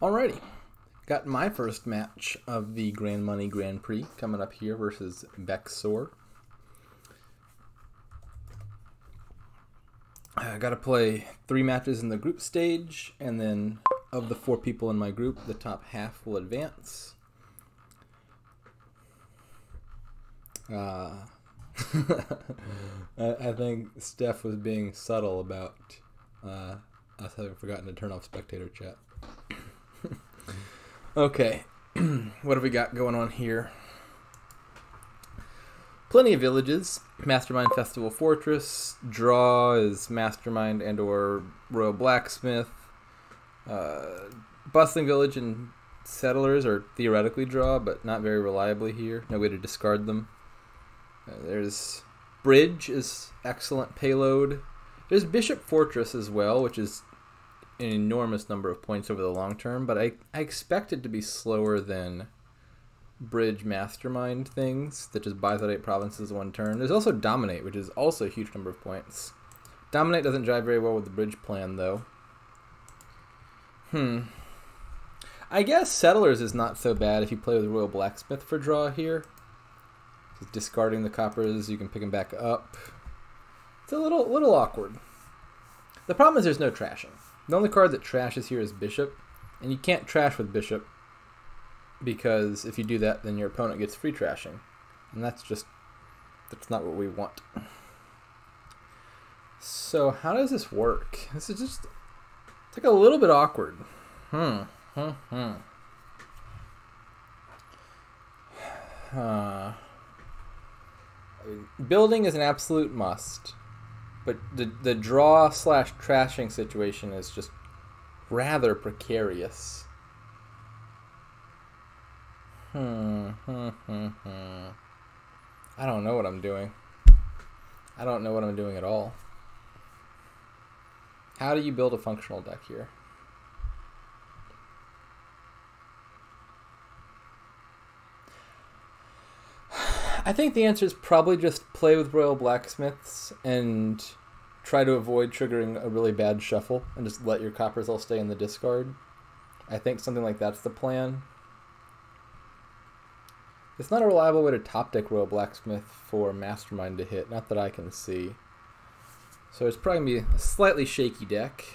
Alrighty, got my first match of the Grand Money Grand Prix coming up here versus Bexxsor. I got to play 3 matches in the group stage, and then of the 4 people in my group, the top half will advance. I think Steph was being subtle about us having forgotten to turn off spectator chat. Okay, what have we got going on here? Plenty of villages. Mastermind Festival Fortress. Draw is Mastermind and or Royal Blacksmith. Bustling Village and Settlers are theoretically draw, but not very reliably here. No way to discard them. There's Bridge is excellent payload. There's Bishop Fortress as well, which is an enormous number of points over the long term, but I expect it to be slower than Bridge Mastermind things that just buys out 8 provinces in 1 turn. There's also Dominate, which is also a huge number of points. Dominate doesn't jive very well with the Bridge plan, though. I guess Settlers is not so bad if you play with Royal Blacksmith for draw here. Just discarding the coppers, you can pick them back up. It's a little awkward. The problem is there's no trashing. The only card that trashes here is Bishop, and you can't trash with Bishop because if you do that, then your opponent gets free trashing, and that's not what we want. So how does this work? This is just it's like a little bit awkward. Building is an absolute must. But the draw/trashing situation is just rather precarious. I don't know what I'm doing. I don't know what I'm doing at all. How do you build a functional deck here? I think the answer is probably just play with Royal Blacksmiths and try to avoid triggering a really bad shuffle and just let your coppers all stay in the discard. I think something like that's the plan. It's not a reliable way to top deck Royal Blacksmith for Mastermind to hit, not that I can see. So it's probably going to be a slightly shaky deck.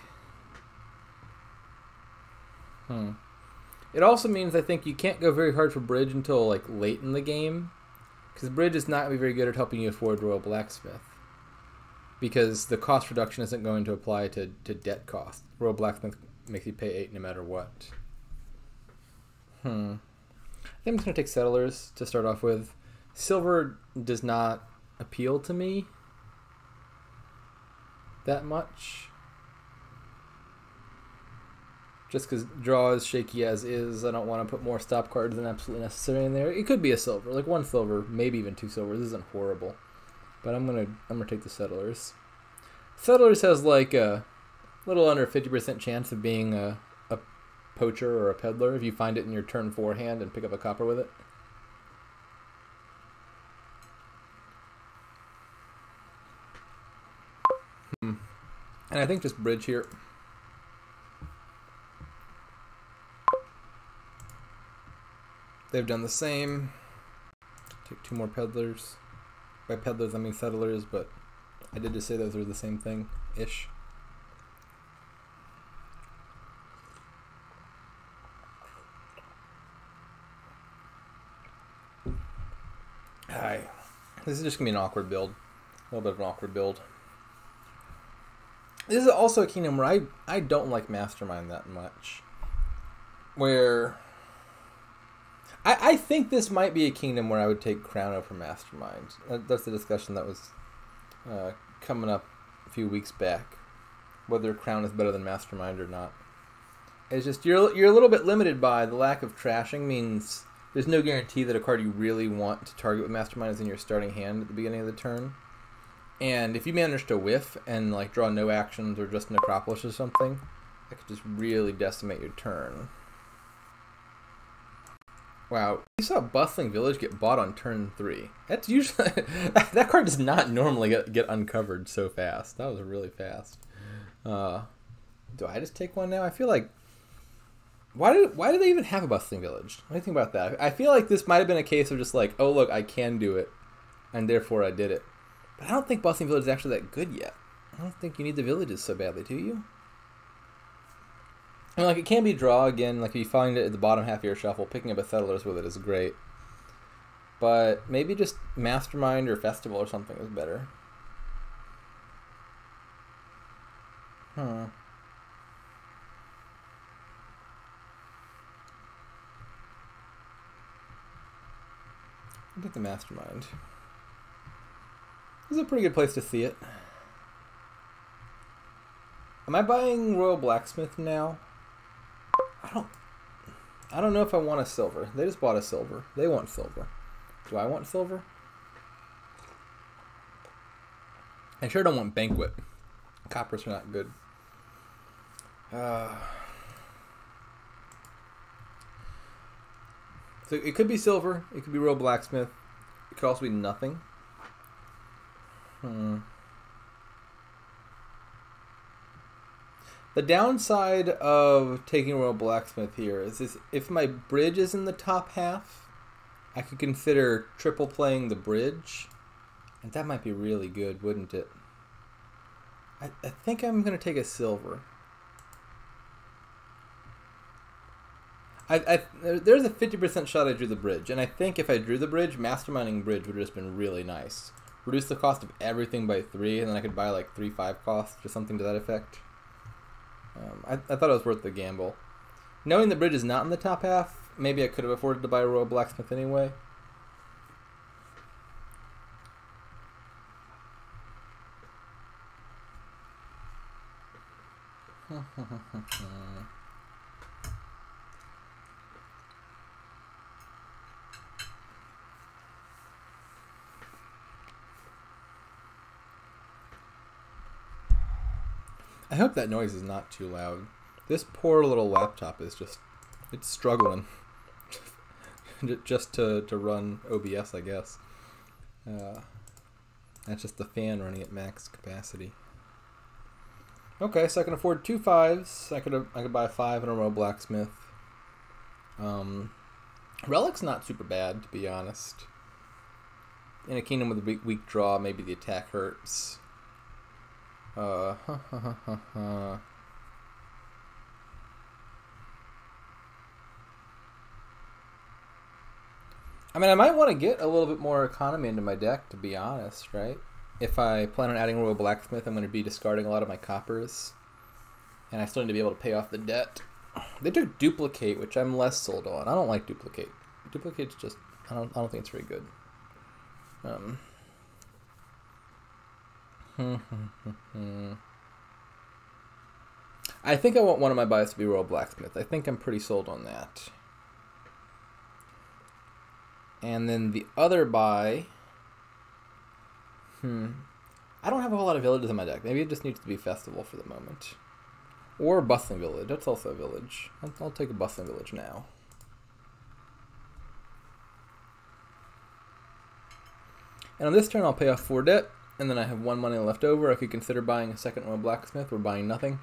It also means I think you can't go very hard for Bridge until like late in the game. Because Bridge is not going to be very good at helping you afford Royal Blacksmith. Because the cost reduction isn't going to apply to debt cost. Royal Blacksmith makes you pay 8 no matter what. I think I'm just going to take Settlers to start off with. Silver does not appeal to me that much. Just because draw is shaky as is, I don't want to put more stop cards than absolutely necessary in there. It could be a silver, like 1 silver, maybe even 2 silvers. This isn't horrible, but I'm gonna take the Settlers. Settlers has like a little under 50% chance of being a poacher or a peddler if you find it in your turn 4 hand and pick up a copper with it. And I think just Bridge here. They've done the same. Take 2 more peddlers. By peddlers, I mean Settlers, but I did just say those are the same thing-ish. Hi. This is just going to be an awkward build. A little bit of an awkward build. This is also a kingdom where I don't like Mastermind that much. Where I think this might be a kingdom where I would take Crown over Mastermind. That's the discussion that was coming up a few weeks back. Whether Crown is better than Mastermind or not. It's just you're a little bit limited by the lack of trashing means there's no guarantee that a card you really want to target with Mastermind is in your starting hand at the beginning of the turn. And if you manage to whiff and like draw no actions or just Necropolis or something, that could just really decimate your turn. Wow, you saw Bustling Village get bought on turn 3. That's usually that card does not normally get uncovered so fast. That was really fast. Do I just take one now? I feel like Why did they even have a bustling village? What do you think about that? I feel like this might have been a case of just like, oh look, I can do it, and therefore I did it. But I don't think bustling village is actually that good yet. I don't think you need the villages so badly, do you? I mean, like, it can be draw again. Like, if you find it at the bottom half of your shuffle, picking up a settlers with it is great. But maybe just Mastermind or Festival or something is better. I think the Mastermind. This is a pretty good place to see it. Am I buying Royal Blacksmith now? I don't know if I want a silver. They just bought a silver. They want silver. Do I want silver? I sure don't want Banquet. Coppers are not good. So it could be silver. It could be Royal Blacksmith. It could also be nothing. The downside of taking Royal Blacksmith here is if my bridge is in the top half, I could consider triple playing the bridge. And that might be really good, wouldn't it? I think I'm going to take a silver. There's a 50% shot I drew the bridge. And I think if I drew the bridge, Masterminding bridge would have just been really nice. Reduce the cost of everything by 3, and then I could buy like 3/5 costs or something to that effect. I thought it was worth the gamble. Knowing the bridge is not in the top half, maybe I could have afforded to buy a Royal Blacksmith anyway. I hope that noise is not too loud. This poor little laptop is it's struggling. Just to run OBS, I guess. That's just the fan running at max capacity. Okay, so I can afford 2 5s. I could buy a 5 and a Royal Blacksmith. Relic's not super bad, to be honest. In a kingdom with a weak draw, maybe the attack hurts. I mean, I might want to get a little bit more economy into my deck, to be honest, right? If I plan on adding Royal Blacksmith, I'm going to be discarding a lot of my coppers. And I still need to be able to pay off the debt. They took Duplicate, which I'm less sold on. I don't like Duplicate. Duplicate's just... I don't think it's very good. I think I want one of my buys to be Royal Blacksmith. I think I'm pretty sold on that. And then the other buy... I don't have a whole lot of villages in my deck. Maybe it just needs to be Festival for the moment. Or Bustling Village. That's also a village. I'll take a Bustling Village now. And on this turn, I'll pay off 4 debt. And then I have 1 money left over. I could consider buying a second Royal Blacksmith or buying nothing.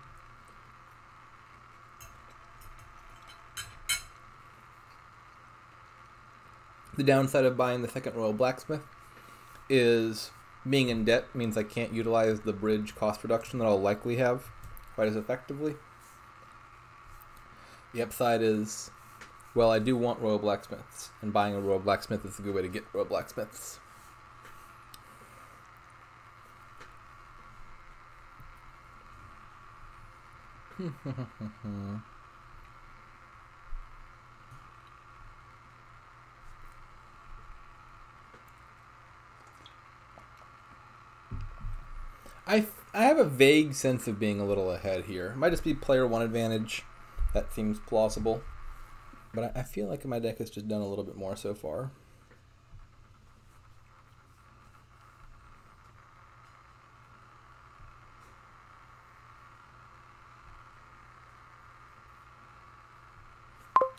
The downside of buying the second Royal Blacksmith is being in debt means I can't utilize the bridge cost reduction that I'll likely have quite as effectively. The upside is, well, I do want Royal Blacksmiths, and buying a Royal Blacksmith is a good way to get Royal Blacksmiths. I have a vague sense of being a little ahead here. It might just be player 1 advantage. That seems plausible. But I feel like my deck has just done a little bit more so far.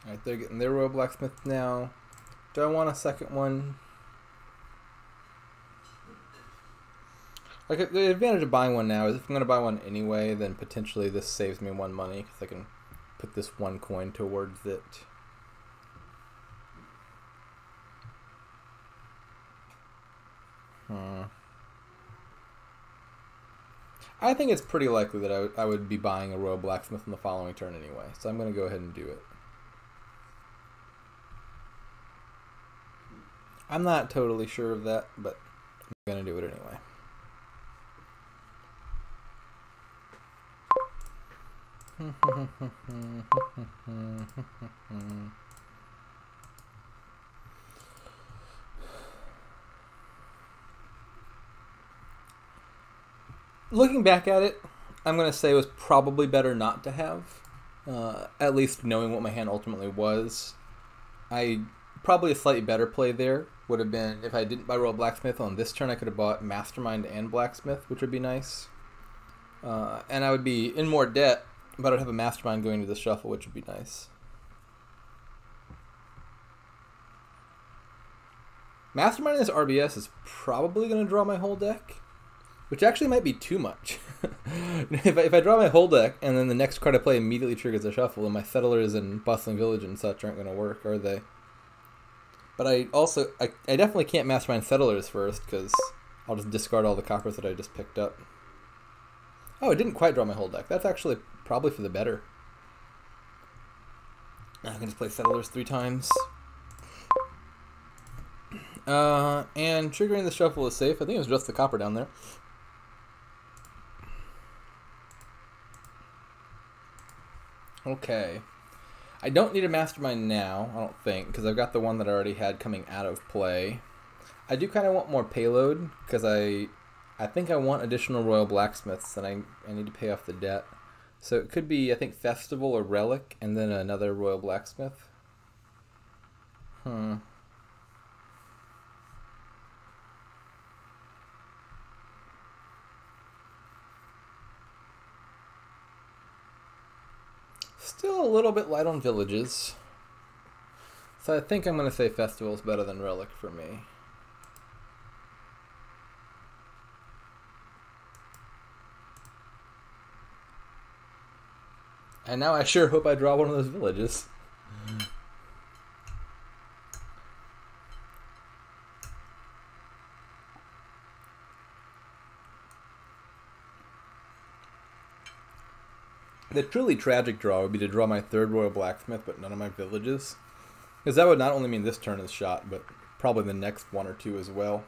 Alright, they're getting their Royal Blacksmith now. Do I want a second one? Like, the advantage of buying one now is if I'm going to buy one anyway, then potentially this saves me 1 money, because I can put this one coin towards it. I think it's pretty likely that I would be buying a Royal Blacksmith in the following turn anyway, so I'm going to go ahead and do it. I'm not totally sure of that, but I'm going to do it anyway. Looking back at it, I'm going to say it was probably better not to have. At least knowing what my hand ultimately was. Probably a slightly better play there would have been if I didn't buy Royal Blacksmith on this turn, I could have bought Mastermind and Blacksmith, which would be nice. And I would be in more debt, but I'd have a Mastermind going to the shuffle, which would be nice. Mastermind in this RBS is probably going to draw my whole deck, which actually might be too much. if I draw my whole deck, and then the next card I play immediately triggers a shuffle, and my Settlers and Bustling Village and such aren't going to work, are they? But I definitely can't Mastermind Settlers first, because I'll just discard all the coppers that I just picked up. Oh, it didn't quite draw my whole deck. That's actually probably for the better. I can just play Settlers 3 times. And triggering the shuffle is safe. I think it was just the copper down there. Okay. I don't need a Mastermind now, I don't think, because I've got the one that I already had coming out of play. I do kind of want more payload, because I think I want additional Royal Blacksmiths, and I need to pay off the debt. So it could be, I think, Festival or Relic, and then another Royal Blacksmith. Still a little bit light on villages. So I think I'm going to say Festival is better than Relic for me. And now I sure hope I draw one of those villages. The truly tragic draw would be to draw my 3rd Royal Blacksmith, but none of my villages. Because that would not only mean this turn is shot, but probably the next 1 or 2 as well.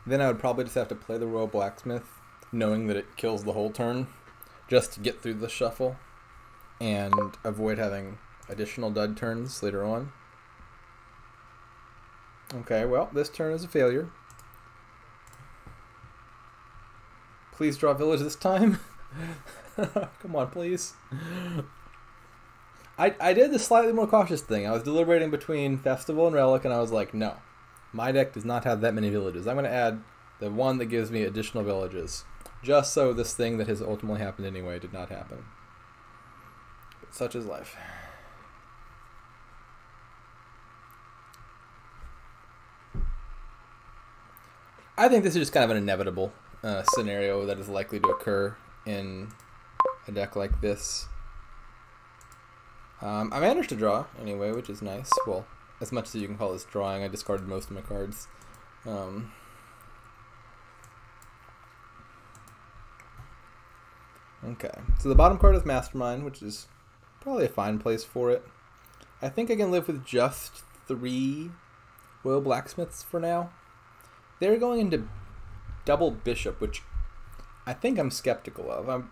Then I would probably just have to play the Royal Blacksmith, knowing that it kills the whole turn, just to get through the shuffle, and avoid having additional dud turns later on. Okay, well, this turn is a failure. Please draw village this time. Come on, please. I did the slightly more cautious thing. I was deliberating between Festival and Relic, and I was like, no. My deck does not have that many villages. I'm going to add the one that gives me additional villages. Just so this thing that has ultimately happened anyway did not happen. But such is life. I think this is just kind of an inevitable scenario that is likely to occur in a deck like this. I managed to draw anyway, which is nice. Well, as much as you can call this drawing, I discarded most of my cards. Okay, so the bottom card is Mastermind, which is probably a fine place for it. I think I can live with just 3 Royal Blacksmiths for now. They're going into double Bishop, which I think I'm skeptical of.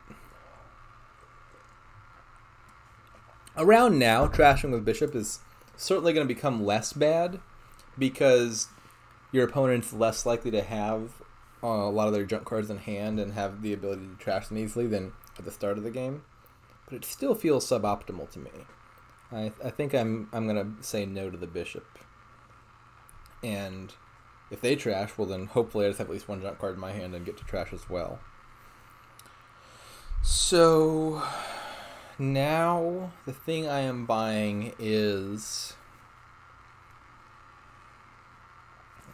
Around now, trashing with Bishop is certainly going to become less bad because your opponent's less likely to have a lot of their junk cards in hand and have the ability to trash them easily than at the start of the game. But it still feels suboptimal to me. I think I'm going to say no to the Bishop. And if they trash, well then hopefully I just have at least 1 junk card in my hand and get to trash as well. So now the thing I am buying is,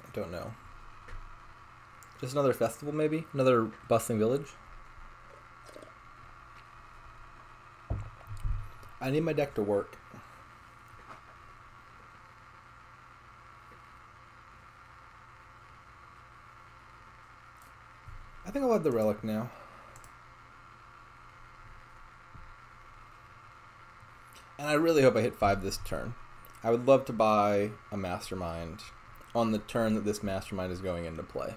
I don't know, just another festival maybe? Another Bustling Village? I need my deck to work. I think I'll have the relic now. And I really hope I hit 5 this turn. I would love to buy a Mastermind on the turn that this Mastermind is going into play.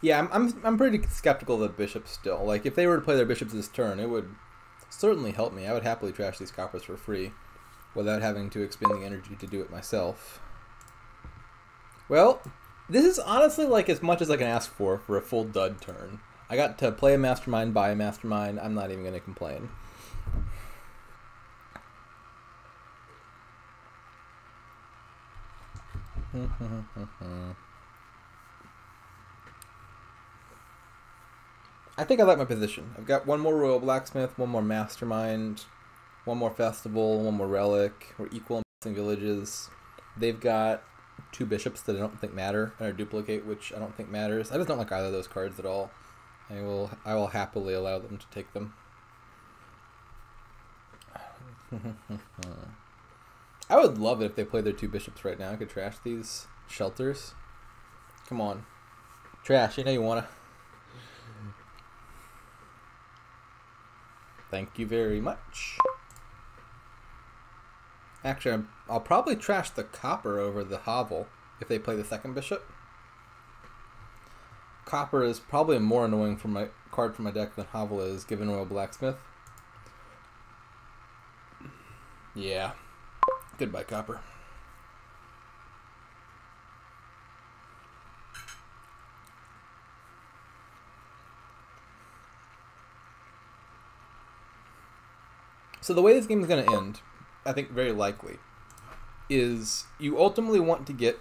Yeah, I'm pretty skeptical of the bishops still. Like, if they were to play their bishops this turn, it would certainly help me. I would happily trash these coppers for free without having to expend the energy to do it myself. Well, this is honestly like as much as I can ask for a full dud turn. I got to play a Mastermind, buy a Mastermind. I'm not even going to complain. I think I like my position. I've got one more Royal Blacksmith, one more Mastermind, one more Festival, one more Relic. We're equal in villages. They've got 2 bishops that I don't think matter, and a duplicate, which I don't think matters. I just don't like either of those cards at all. I will happily allow them to take them. I would love it if they played their 2 bishops right now. I could trash these shelters. Come on. Trash, you know you wanna. Thank you very much. Actually, I'll probably trash the copper over the hovel if they play the 2nd bishop. Copper is probably a more annoying for my card for my deck than hovel is, given Royal Blacksmith. Yeah. Goodbye, copper. So the way this game is going to end, I think very likely, is you ultimately want to get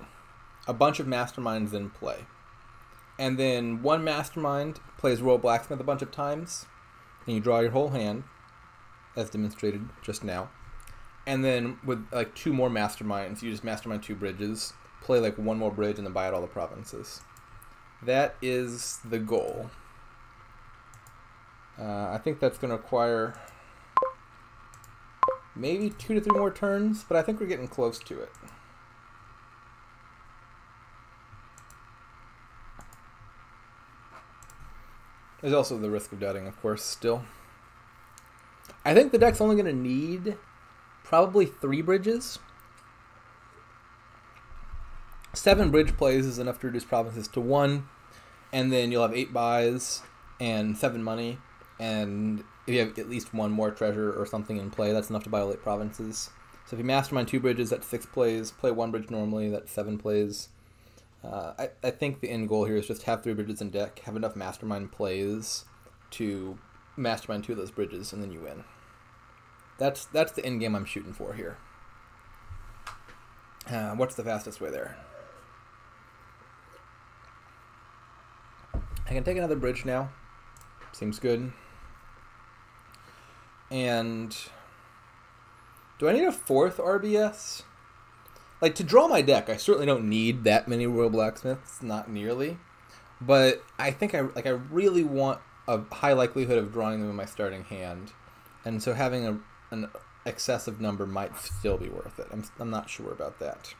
a bunch of Masterminds in play. And then one Mastermind plays Royal Blacksmith a bunch of times, and you draw your whole hand, as demonstrated just now. And then with like 2 more Masterminds, you just Mastermind 2 bridges, play like 1 more bridge, and then buy out all the provinces. That is the goal. I think that's going to require maybe 2 to 3 more turns, but I think we're getting close to it. There's also the risk of doubting, of course, still. I think the deck's only going to need probably 3 bridges. 7 bridge plays is enough to reduce provinces to 1, and then you'll have 8 buys and 7 money, and if you have at least 1 more treasure or something in play, that's enough to buy all 8 provinces. So if you Mastermind 2 bridges, that's 6 plays. Play 1 bridge normally, that's 7 plays. I think the end goal here is just have 3 bridges in deck, have enough Mastermind plays to Mastermind 2 of those bridges, and then you win. That's the end game I'm shooting for here. What's the fastest way there? I can take another bridge now. Seems good. And do I need a 4th RBS? Like, to draw my deck, I certainly don't need that many Royal Blacksmiths, not nearly. But I think I really want a high likelihood of drawing them in my starting hand. And so having an excessive number might still be worth it. I'm not sure about that.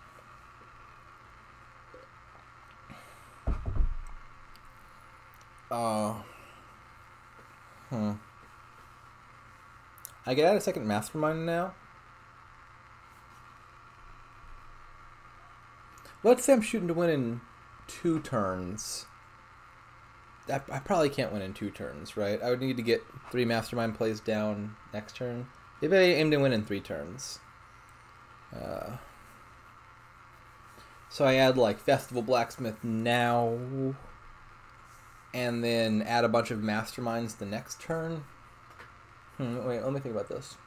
I get out a second Mastermind now. Let's say I'm shooting to win in 2 turns. I probably can't win in 2 turns, right? I would need to get 3 Mastermind plays down next turn. Maybe I aim to win in 3 turns. So I add like Festival Blacksmith now, and then add a bunch of Masterminds the next turn. Wait, let me think about this.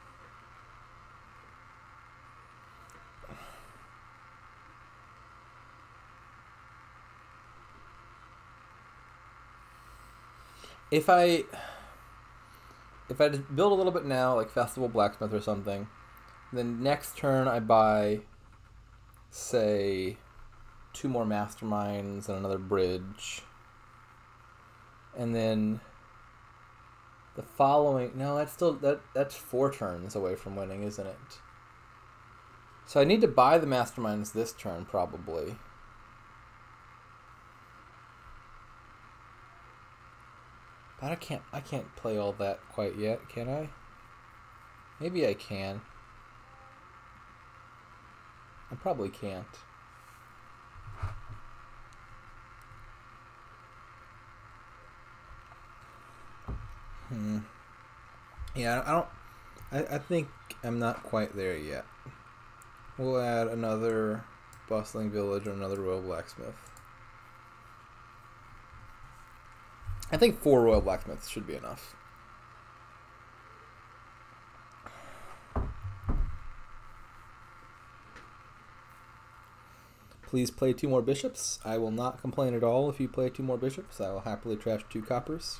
If I just build a little bit now, like Festival Blacksmith or something, then next turn I buy, say, 2 more masterminds and another bridge. And then the following... No, that's 4 turns away from winning, isn't it? So I need to buy the masterminds this turn, probably. But I can't play all that quite yet, can I? Maybe I can. I probably can't. Yeah, I think I'm not quite there yet. We'll add another bustling village or another royal blacksmith. I think 4 royal blacksmiths should be enough. Please play 2 more bishops. I will not complain at all if you play 2 more bishops. I will happily trash 2 coppers.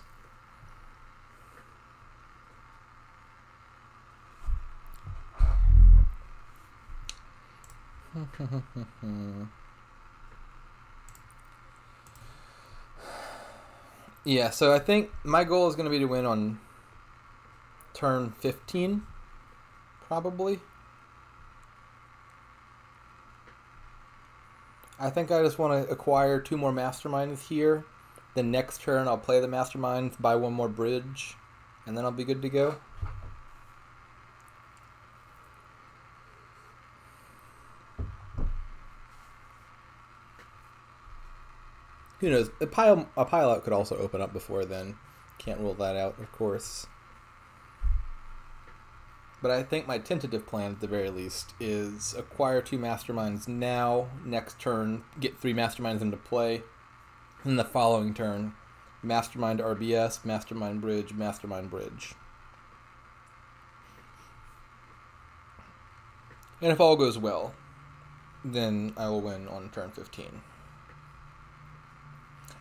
Yeah, so I think my goal is going to be to win on turn 15, probably. I think I just want to acquire 2 more masterminds here. The next turn I'll play the masterminds, buy 1 more bridge, and then I'll be good to go. Who knows? A pile out could also open up before then. Can't rule that out, of course. But I think my tentative plan, at the very least, is acquire 2 masterminds now. Next turn, get 3 masterminds into play. And the following turn, mastermind RBS, mastermind bridge, mastermind bridge. And if all goes well, then I will win on turn 15.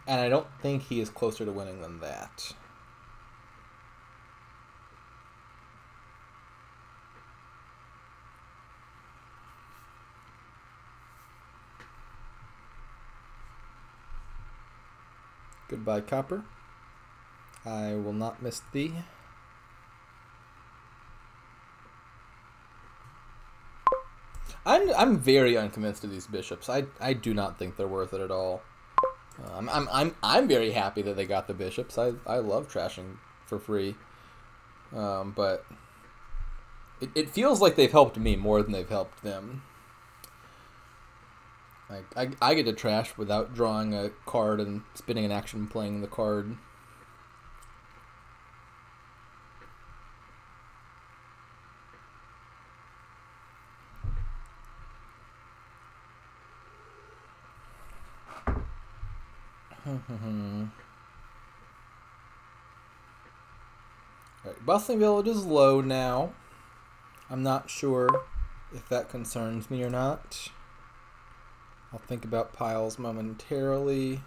And I don't think he is closer to winning than that. Goodbye, copper. I will not miss thee. I'm very unconvinced of these bishops. I do not think they're worth it at all. I'm very happy that they got the bishops. I love trashing for free, but it feels like they've helped me more than they've helped them. I get to trash without drawing a card and spending an action playing the card. Alright, Bustling Village is low now. I'm not sure if that concerns me or not. I'll think about piles momentarily.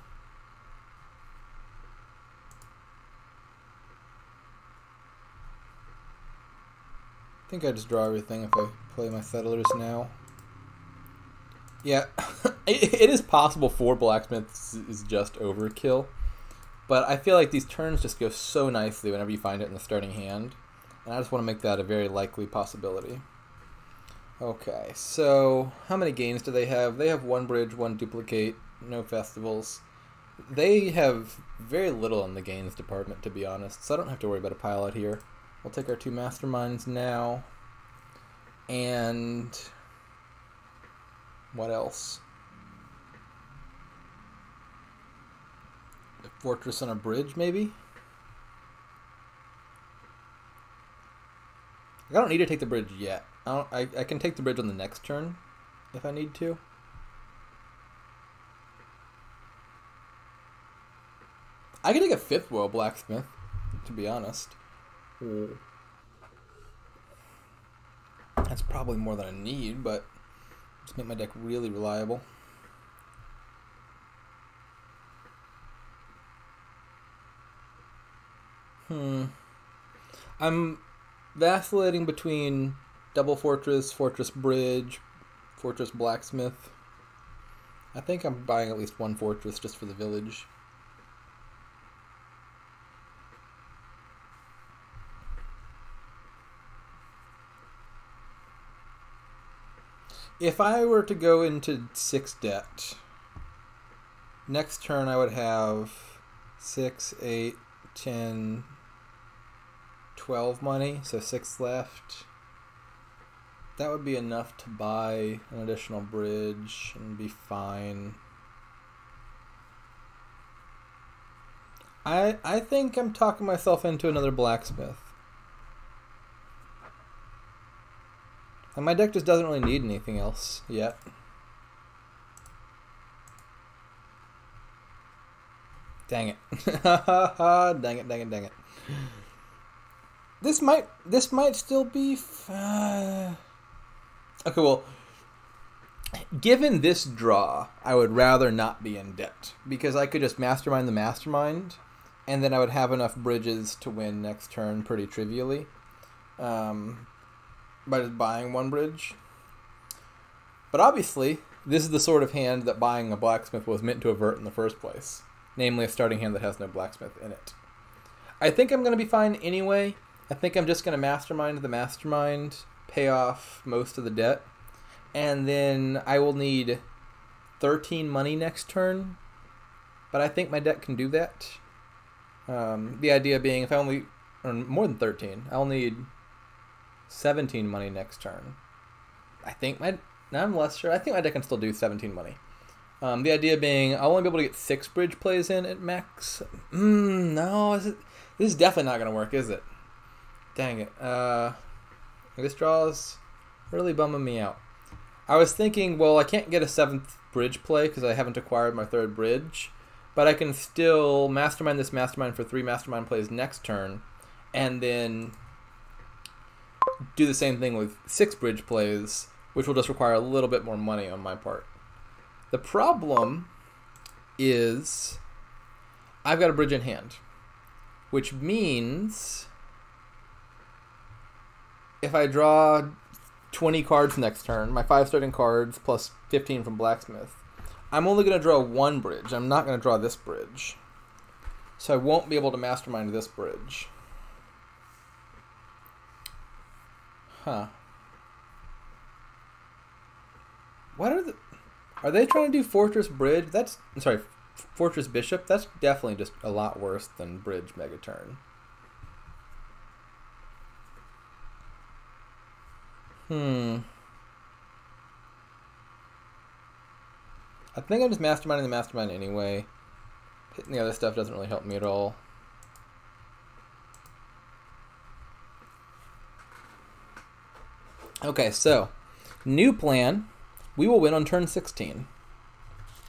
I think I just draw everything if I play my settlers now. Yeah, it is possible 4 blacksmiths is just overkill, but I feel like these turns just go so nicely whenever you find it in the starting hand, and I just want to make that a very likely possibility. Okay, so how many gains do they have? They have 1 bridge, 1 duplicate, no festivals. They have very little in the gains department, to be honest, so I don't have to worry about a pile out here. We'll take our 2 masterminds now, and what else? A fortress and a bridge, maybe? I don't need to take the bridge yet. I can take the bridge on the next turn if I need to. I can take a 5th royal blacksmith, to be honest. Ooh. That's probably more than I need, but just make my deck really reliable. I'm vacillating between double fortress, fortress bridge, fortress blacksmith. I think I'm buying at least one fortress just for the village. If I were to go into 6 debt, next turn I would have 6, 8, 10, 12 money, so 6 left. That would be enough to buy an additional bridge and be fine. I think I'm talking myself into another blacksmith. And my deck just doesn't really need anything else yet. Dang it. Dang it, dang it, dang it. This might still be... Okay, well, given this draw, I would rather not be in debt. Because I could just mastermind the mastermind, and then I would have enough bridges to win next turn pretty trivially. By just buying one bridge. But obviously, this is the sort of hand that buying a blacksmith was meant to avert in the first place. Namely, a starting hand that has no blacksmith in it. I think I'm going to be fine anyway. I think I'm just going to mastermind the mastermind, pay off most of the debt, and then I will need 13 money next turn. But I think my deck can do that. The idea being, if I only... Or more than 13. I'll need 17 money next turn. I think my... Now I'm less sure. I think my deck can still do 17 money. The idea being, I'll only be able to get 6 bridge plays in at max. No, this is definitely not going to work, is it? Dang it. This draw is really bumming me out. I was thinking, well, I can't get a 7th bridge play because I haven't acquired my 3rd bridge, but I can still mastermind this mastermind for 3 mastermind plays next turn, and then do the same thing with 6 bridge plays, which will just require a little bit more money on my part. The problem is I've got a bridge in hand, which means if I draw 20 cards next turn, my 5 starting cards plus 15 from blacksmith, I'm only going to draw 1 bridge. I'm not going to draw this bridge. So I won't be able to mastermind this bridge. Huh. What are they trying to do Fortress Bridge? Fortress Bishop? That's definitely just a lot worse than Bridge Megaturn. I think I'm just masterminding the mastermind anyway. Hitting the other stuff doesn't really help me at all. Okay, so new plan. We will win on turn 16.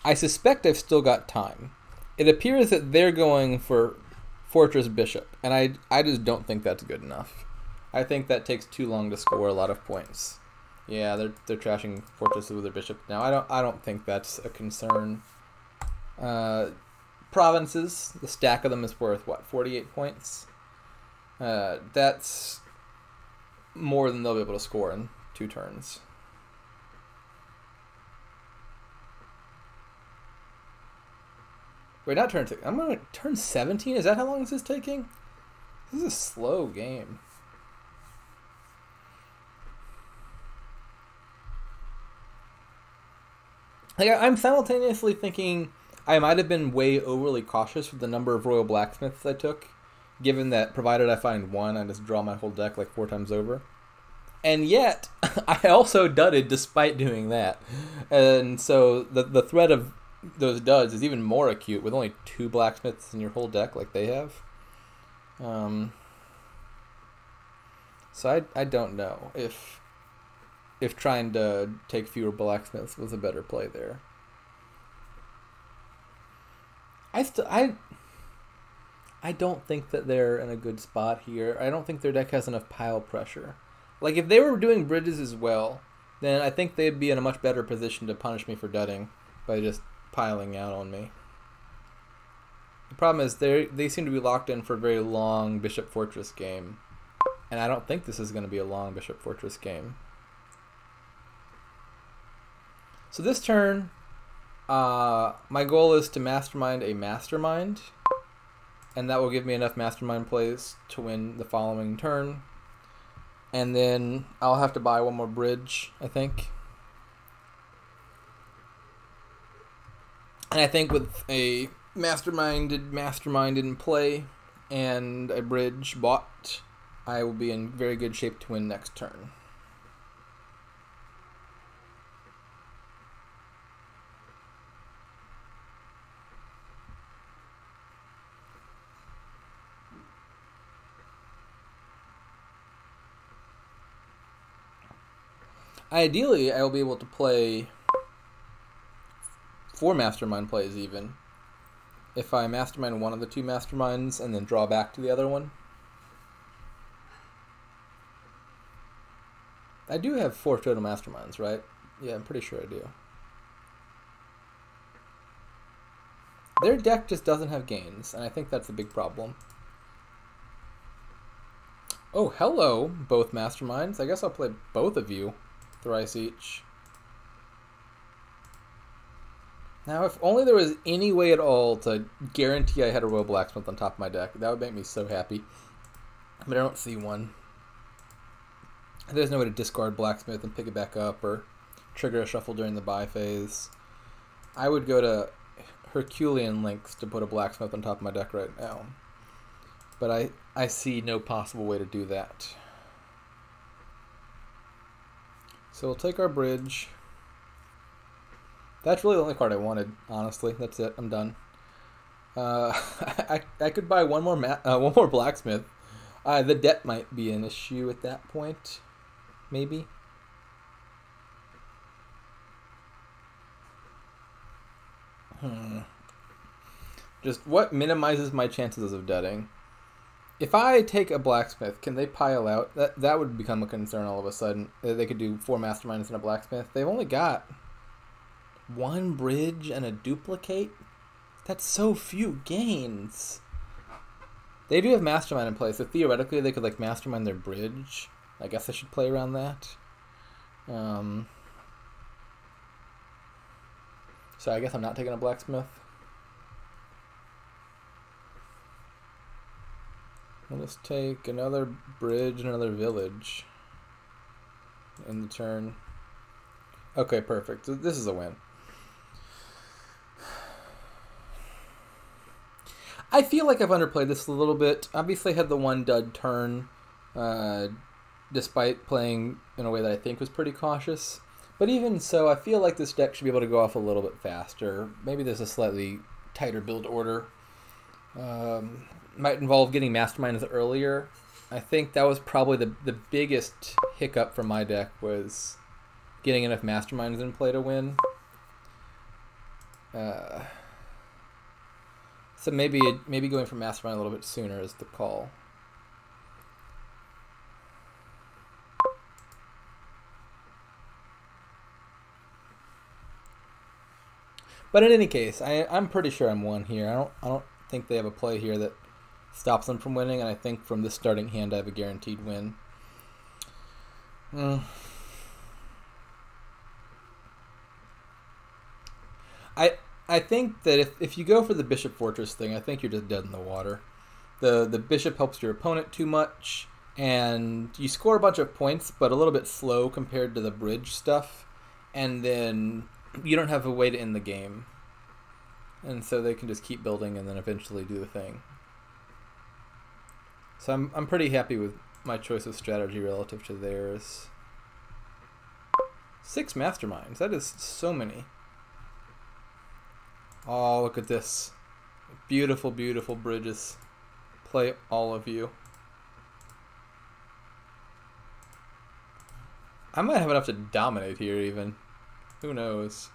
I suspect I've still got time. It appears that they're going for Fortress Bishop, and I just don't think that's good enough. I think that takes too long to score a lot of points. Yeah, they're trashing fortresses with their bishop now. I don't think that's a concern. Provinces, the stack of them is worth what, 48 points? That's more than they'll be able to score in 2 turns. Wait, not turn 6. I'm going to turn 17? Is that how long this is taking? This is a slow game. Like, I'm simultaneously thinking I might have been way overly cautious with the number of Royal Blacksmiths I took, given that provided I find 1, I just draw my whole deck like 4 times over. And yet, I also dudded despite doing that. And so the threat of those duds is even more acute with only 2 blacksmiths in your whole deck like they have. So I don't know if trying to take fewer blacksmiths was a better play there. I don't think that they're in a good spot here. I don't think their deck has enough pile pressure. Like, if they were doing bridges as well, then I think they'd be in a much better position to punish me for dudding by just piling out on me. The problem is they seem to be locked in for a very long Bishop Fortress game, and I don't think this is going to be a long Bishop Fortress game. So this turn, My goal is to mastermind a mastermind, and that will give me enough mastermind plays to win the following turn. And then I'll have to buy one more bridge, I think. And I think with a mastermind in play and a bridge bought, I will be in very good shape to win next turn. Ideally, I will be able to play 4 mastermind plays even, if I mastermind one of the 2 masterminds and then draw back to the other one. I do have 4 total masterminds, right? Yeah, I'm pretty sure I do. Their deck just doesn't have gains, and I think that's a big problem. Oh, hello, both masterminds. I guess I'll play both of you thrice each. Now, if only there was any way at all to guarantee I had a Royal Blacksmith on top of my deck, that would make me so happy. But I don't see one. There's no way to discard Blacksmith and pick it back up or trigger a shuffle during the buy phase. I would go to Herculean lengths to put a Blacksmith on top of my deck right now. But I see no possible way to do that. So we'll take our bridge. That's really the only card I wanted, honestly. That's it. I'm done. I could buy one more Blacksmith. The debt might be an issue at that point, maybe. Just what minimizes my chances of debting? If I take a Blacksmith, can they pile out? That would become a concern all of a sudden. They could do 4 masterminds and a Blacksmith. They've only got 1 bridge and a duplicate? That's so few gains. They do have mastermind in place, so theoretically they could like mastermind their bridge. I guess I should play around that. So I guess I'm not taking a Blacksmith. I'll just take another bridge and another village in the turn. Okay, perfect. This is a win. I feel like I've underplayed this a little bit. Obviously, I had the 1 dud turn, despite playing in a way that I think was pretty cautious. But even so, I feel like this deck should be able to go off a little bit faster. Maybe there's a slightly tighter build order. Might involve getting masterminds earlier. I think that was probably the biggest hiccup for my deck, was getting enough masterminds in play to win. So maybe going for mastermind a little bit sooner is the call. But in any case, I'm pretty sure I'm 1 here. I don't think they have a play here that stops them from winning, and I think from this starting hand I have a guaranteed win. I think that if you go for the Bishop Fortress thing, I think you're just dead in the water. The Bishop helps your opponent too much, and you score a bunch of points, but a little bit slow compared to the bridge stuff, and then you don't have a way to end the game. And so they can just keep building and then eventually do the thing. So I'm pretty happy with my choice of strategy relative to theirs. 6 masterminds. That is so many. Oh, look at this. Beautiful, beautiful bridges. Play all of you. I might have enough to dominate here even. Who knows?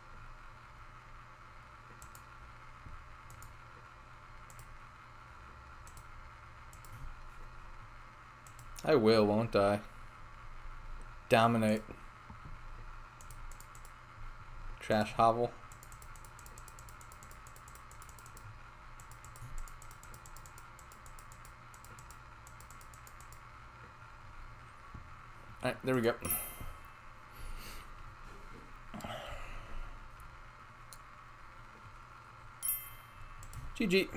I will, won't I? Dominate. Trash hovel. Alright, there we go. GG.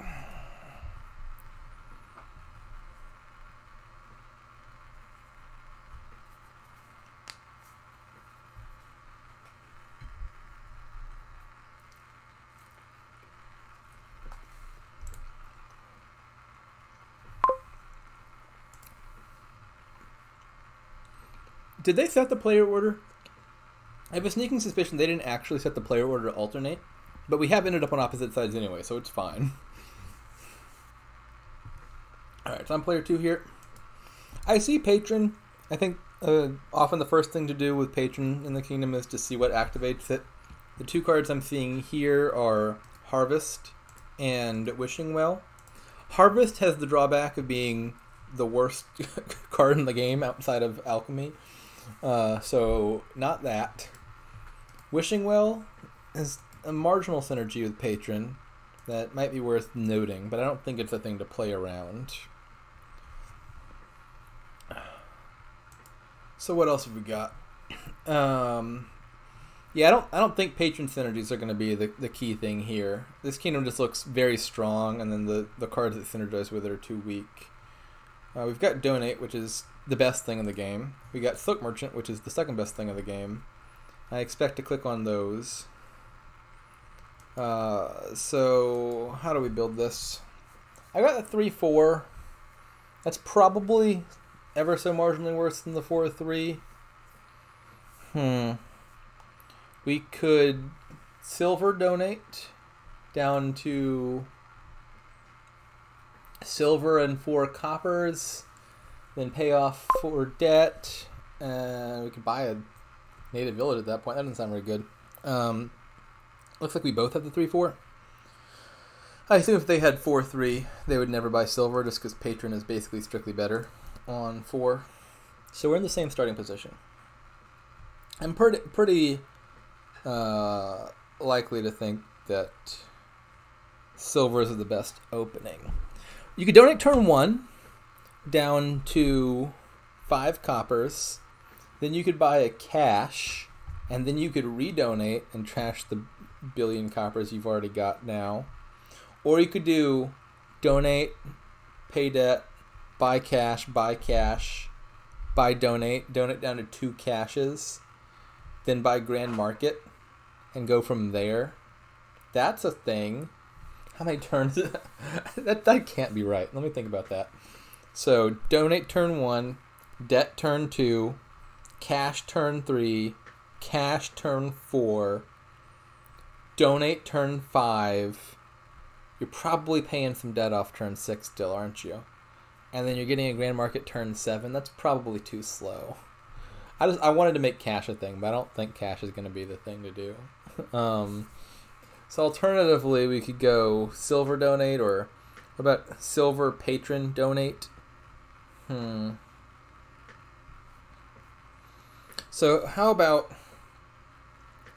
Did they set the player order? I have a sneaking suspicion they didn't actually set the player order to alternate, but we have ended up on opposite sides anyway, so it's fine. Alright, so I'm player 2 here. I see Patron. I think often the first thing to do with Patron in the Kingdom is to see what activates it. The 2 cards I'm seeing here are Harvest and Wishing Well. Harvest has the drawback of being the worst card in the game outside of Alchemy. So not that. Wishing Well is a marginal synergy with Patron that might be worth noting, but I don't think it's a thing to play around. So what else have we got? Yeah, I don't think Patron synergies are going to be the key thing here. This Kingdom just looks very strong, and then the cards that synergize with it are too weak. We've got Donate, which is the best thing in the game. We got Silk Merchant, which is the second best thing in the game. I expect to click on those. So how do we build this? I got a 3-4. That's probably ever so marginally worse than the 4-3. We could silver donate down to silver and 4 coppers, then pay off 4 debt, and we could buy a native village at that point. That doesn't sound very good. Looks like we both have the 3-4. I assume if they had 4-3, they would never buy silver just because Patron is basically strictly better on 4. So we're in the same starting position. I'm pretty likely to think that silver is the best opening. You could donate turn 1 down to 5 coppers. Then you could buy a cash, and then you could redonate and trash the billion coppers you've already got now. Or you could do donate, pay debt, buy cash, buy donate down to 2 cashes, then buy Grand Market, and go from there. That's a thing. How many turns? that can't be right. Let me think about that. So donate turn 1, debt turn 2, cash turn 3, cash turn 4, donate turn 5. You're probably paying some debt off turn 6 still, aren't you? And then you're getting a Grand Market turn 7. That's probably too slow. I wanted to make cash a thing, but I don't think cash is going to be the thing to do. So alternatively, we could go silver donate, or what about silver patron donate? So how about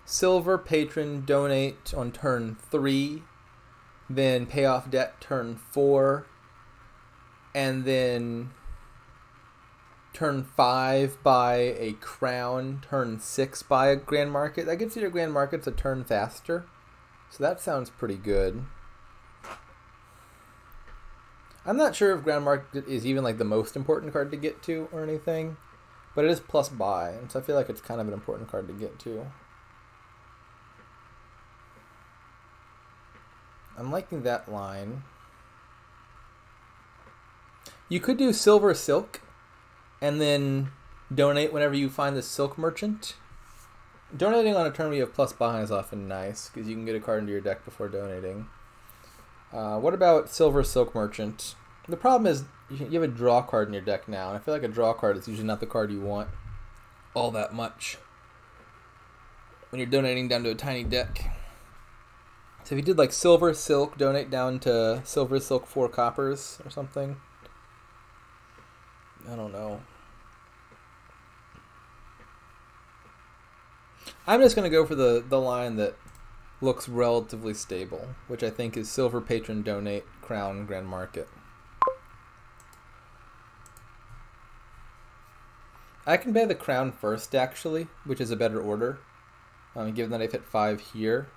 silver patron donate on turn 3, then pay off debt turn 4, and then turn 5 buy a crown, turn 6 buy a Grand Market. That gets you to Grand Markets a turn faster. So that sounds pretty good. I'm not sure if Grand Market is even like the most important card to get to or anything, but it is plus buy, and so I feel like it's kind of an important card to get to. I'm liking that line. You could do silver silk and then donate whenever you find the silk merchant. Donating on a turn where you have plus buy is often nice because you can get a card into your deck before donating. What about silver silk merchant? The problem is you have a draw card in your deck now, and I feel like a draw card is usually not the card you want all that much when you're donating down to a tiny deck. So if you did like silver silk, donate down to silver silk 4 coppers or something. I don't know. I'm just going to go for the line that looks relatively stable, which I think is silver patron donate, crown, Grand Market. I can pay the crown first, actually, which is a better order, given that I've hit 5 here.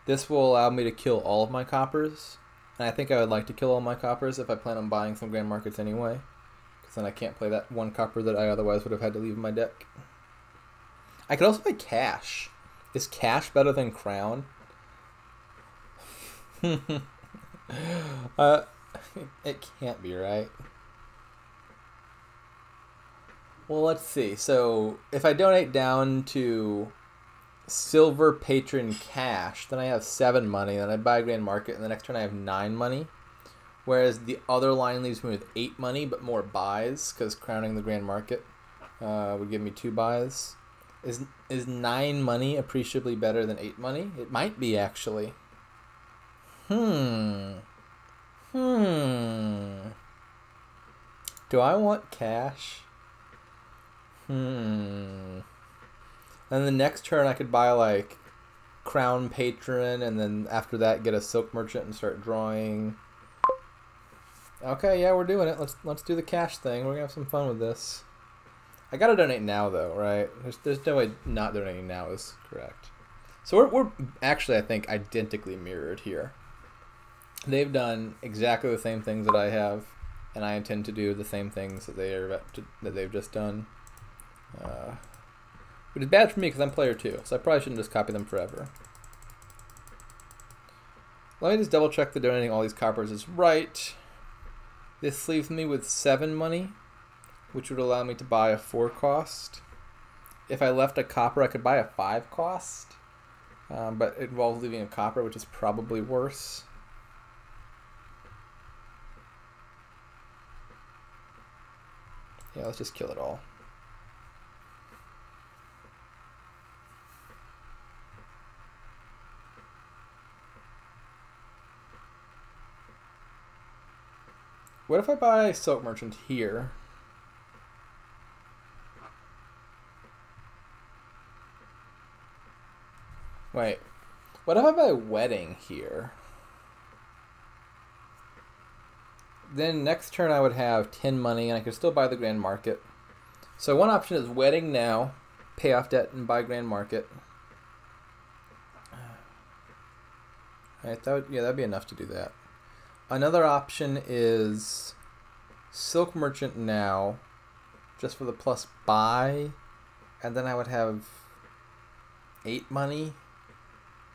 This will allow me to kill all of my coppers, And I think I would like to kill all my coppers if I plan on buying some Grand Markets anyway. Because then I can't play that one copper that I otherwise would have had to leave in my deck. I could also play cash. Is cash better than crown? It can't be, right? Well, let's see. So if I donate down to silver patron cash, then I have 7 money. Then I buy Grand Market, and the next turn I have 9 money. Whereas the other line leaves me with 8 money, but more buys, because crowning the Grand Market would give me 2 buys. Is 9 money appreciably better than 8 money? It might be, actually. Do I want cash? And the next turn I could buy like Crown Patron, and then after that get a Silk Merchant and start drawing. Okay, yeah, we're doing it. Let's do the cash thing. We're gonna have some fun with this. I gotta donate now though, right? There's no way not donating now is correct. So we're actually, I think, identically mirrored here. They've done exactly the same things that I have, and I intend to do the same things that they've just done. Which is bad for me because I'm player 2, so I probably shouldn't just copy them forever. Let me just double check that donating all these coppers is right. This leaves me with 7 money, which would allow me to buy a 4 cost. If I left a copper, I could buy a 5 cost, but it involves leaving a copper, which is probably worse. Yeah, let's just kill it all. What if I buy Silk Merchant here? Wait. What if I buy Wedding here? Then next turn I would have 10 money, and I could still buy the Grand Market. So one option is Wedding now, pay off debt, and buy Grand Market. Alright, that'd be enough to do that. Another option is Silk Merchant now, just for the plus buy, and then I would have 8 money.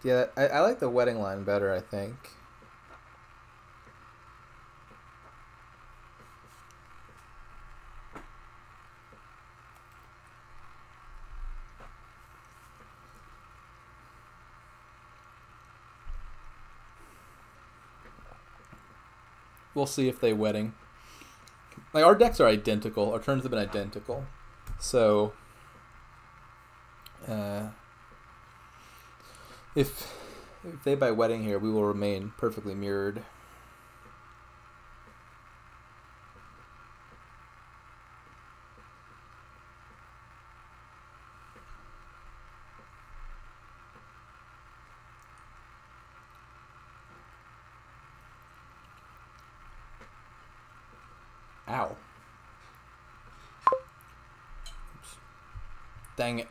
Yeah, I like the Wedding line better, I think. We'll see if they Wedding. Like, our decks are identical. Our turns have been identical. So, if they buy Wedding here, we will remain perfectly mirrored. Ow. Oops. Dang it.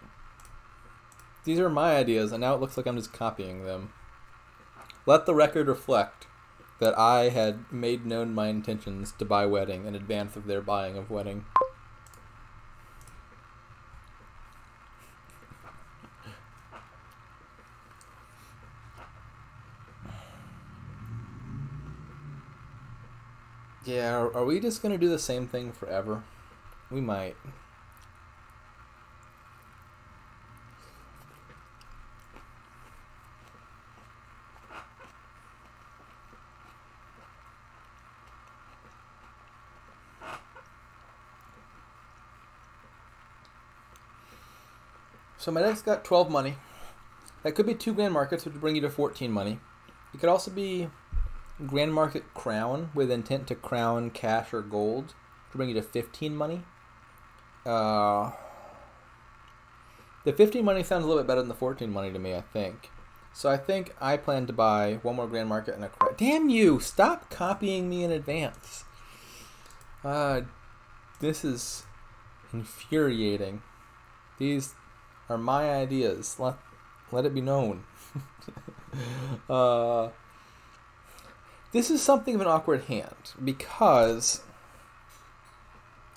These are my ideas, and now it looks like I'm just copying them. Let the record reflect that I had made known my intentions to buy Wedding in advance of their buying of Wedding. Yeah, are we just going to do the same thing forever? We might. So my deck's got 12 money. That could be 2 Grand Markets, which would bring you to 14 money. It could also be Grand Market Crown with intent to crown cash or gold to bring you to 15 money. The 15 money sounds a little bit better than the 14 money to me, I think. So I think I plan to buy 1 more Grand Market and a crown. Damn you! Stop copying me in advance. This is infuriating. These are my ideas. Let it be known. This is something of an awkward hand because...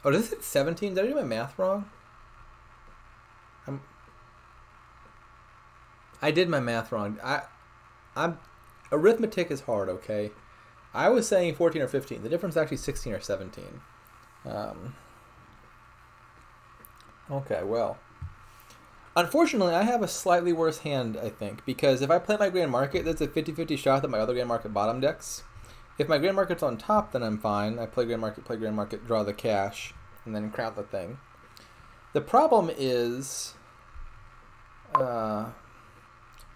Oh, does this hit 17? Did I do my math wrong? I did my math wrong. I'm arithmetic is hard, okay? I was saying 14 or 15. The difference is actually 16 or 17. Okay, well. Unfortunately, I have a slightly worse hand, I think, because if I play my Grand Market, there's a 50-50 shot that my other Grand Market bottom decks. If my Grand Market's on top, then I'm fine. I play Grand Market, draw the cash, and then crown the thing. The problem is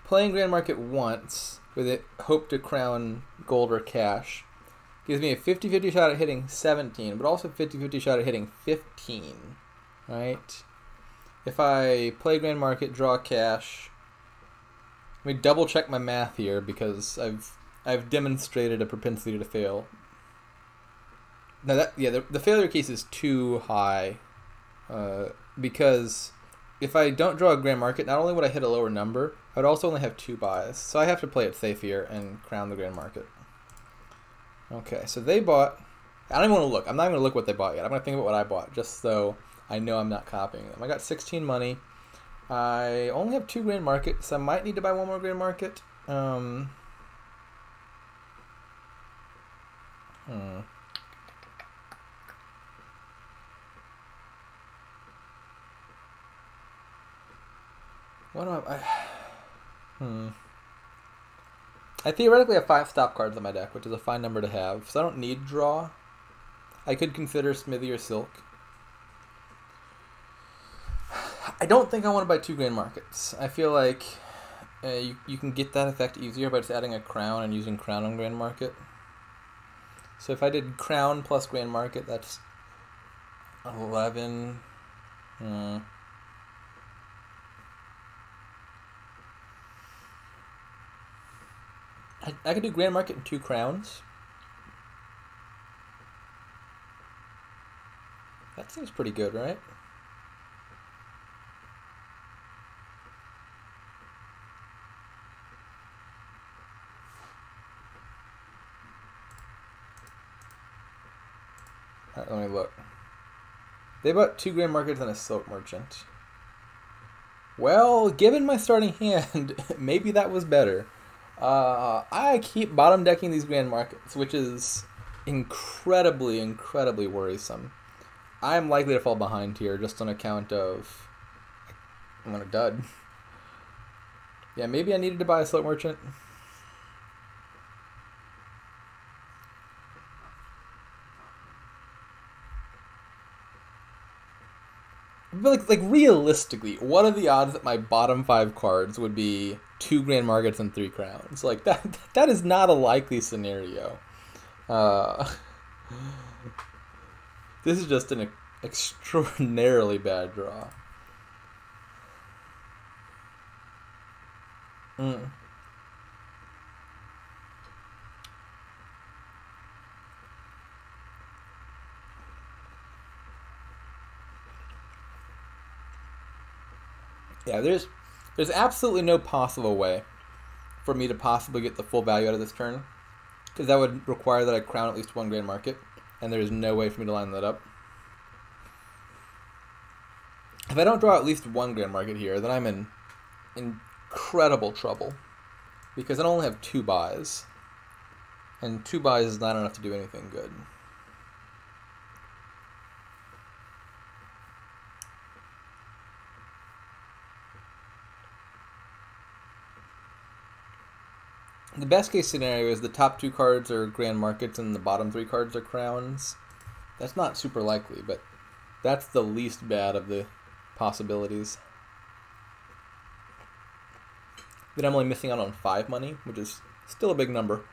playing Grand Market once with it hope to crown gold or cash gives me a 50-50 shot at hitting 17, but also a 50-50 shot at hitting 15, right? If I play Grand Market, draw cash, let me double check my math here because I've demonstrated a propensity to fail. Now the failure case is too high because if I don't draw a Grand Market, not only would I hit a lower number, I would also only have 2 buys. So I have to play it safe here and crown the Grand Market. Okay, so they bought... I don't even want to look. I'm not even going to look what they bought yet. I'm going to think about what I bought just so I know I'm not copying them. I got 16 money. I only have 2 Grand Markets, so I might need to buy 1 more Grand Market. What do I theoretically have 5 stop cards on my deck, which is a fine number to have, so I don't need draw. I could consider Smithy or Silk. I don't think I want to buy 2 Grand Markets. I feel like you can get that effect easier by just adding a crown and using crown on Grand Market. So if I did crown plus Grand Market, that's 11. I could do Grand Market and 2 crowns. That seems pretty good, right? Alright, let me look. They bought 2 Grand Markets and a Silk Merchant. Well, given my starting hand, maybe that was better. I keep bottom decking these Grand Markets, which is incredibly, incredibly worrisome. I'm likely to fall behind here just on account of I'm gonna dud. Yeah, maybe I needed to buy a Silk Merchant. But like realistically, what are the odds that my bottom 5 cards would be 2 Grand Markets and 3 crowns? Like that is not a likely scenario. This is just an extraordinarily bad draw. Yeah, there's absolutely no possible way for me to possibly get the full value out of this turn, because that would require that I crown at least 1 Grand Market, and there's no way for me to line that up. If I don't draw at least 1 Grand Market here, then I'm in incredible trouble, because I only have 2 buys, and 2 buys is not enough to do anything good. The best case scenario is the top 2 cards are Grand Markets and the bottom 3 cards are crowns. That's not super likely, but that's the least bad of the possibilities. Then I'm only missing out on 5 money, which is still a big number.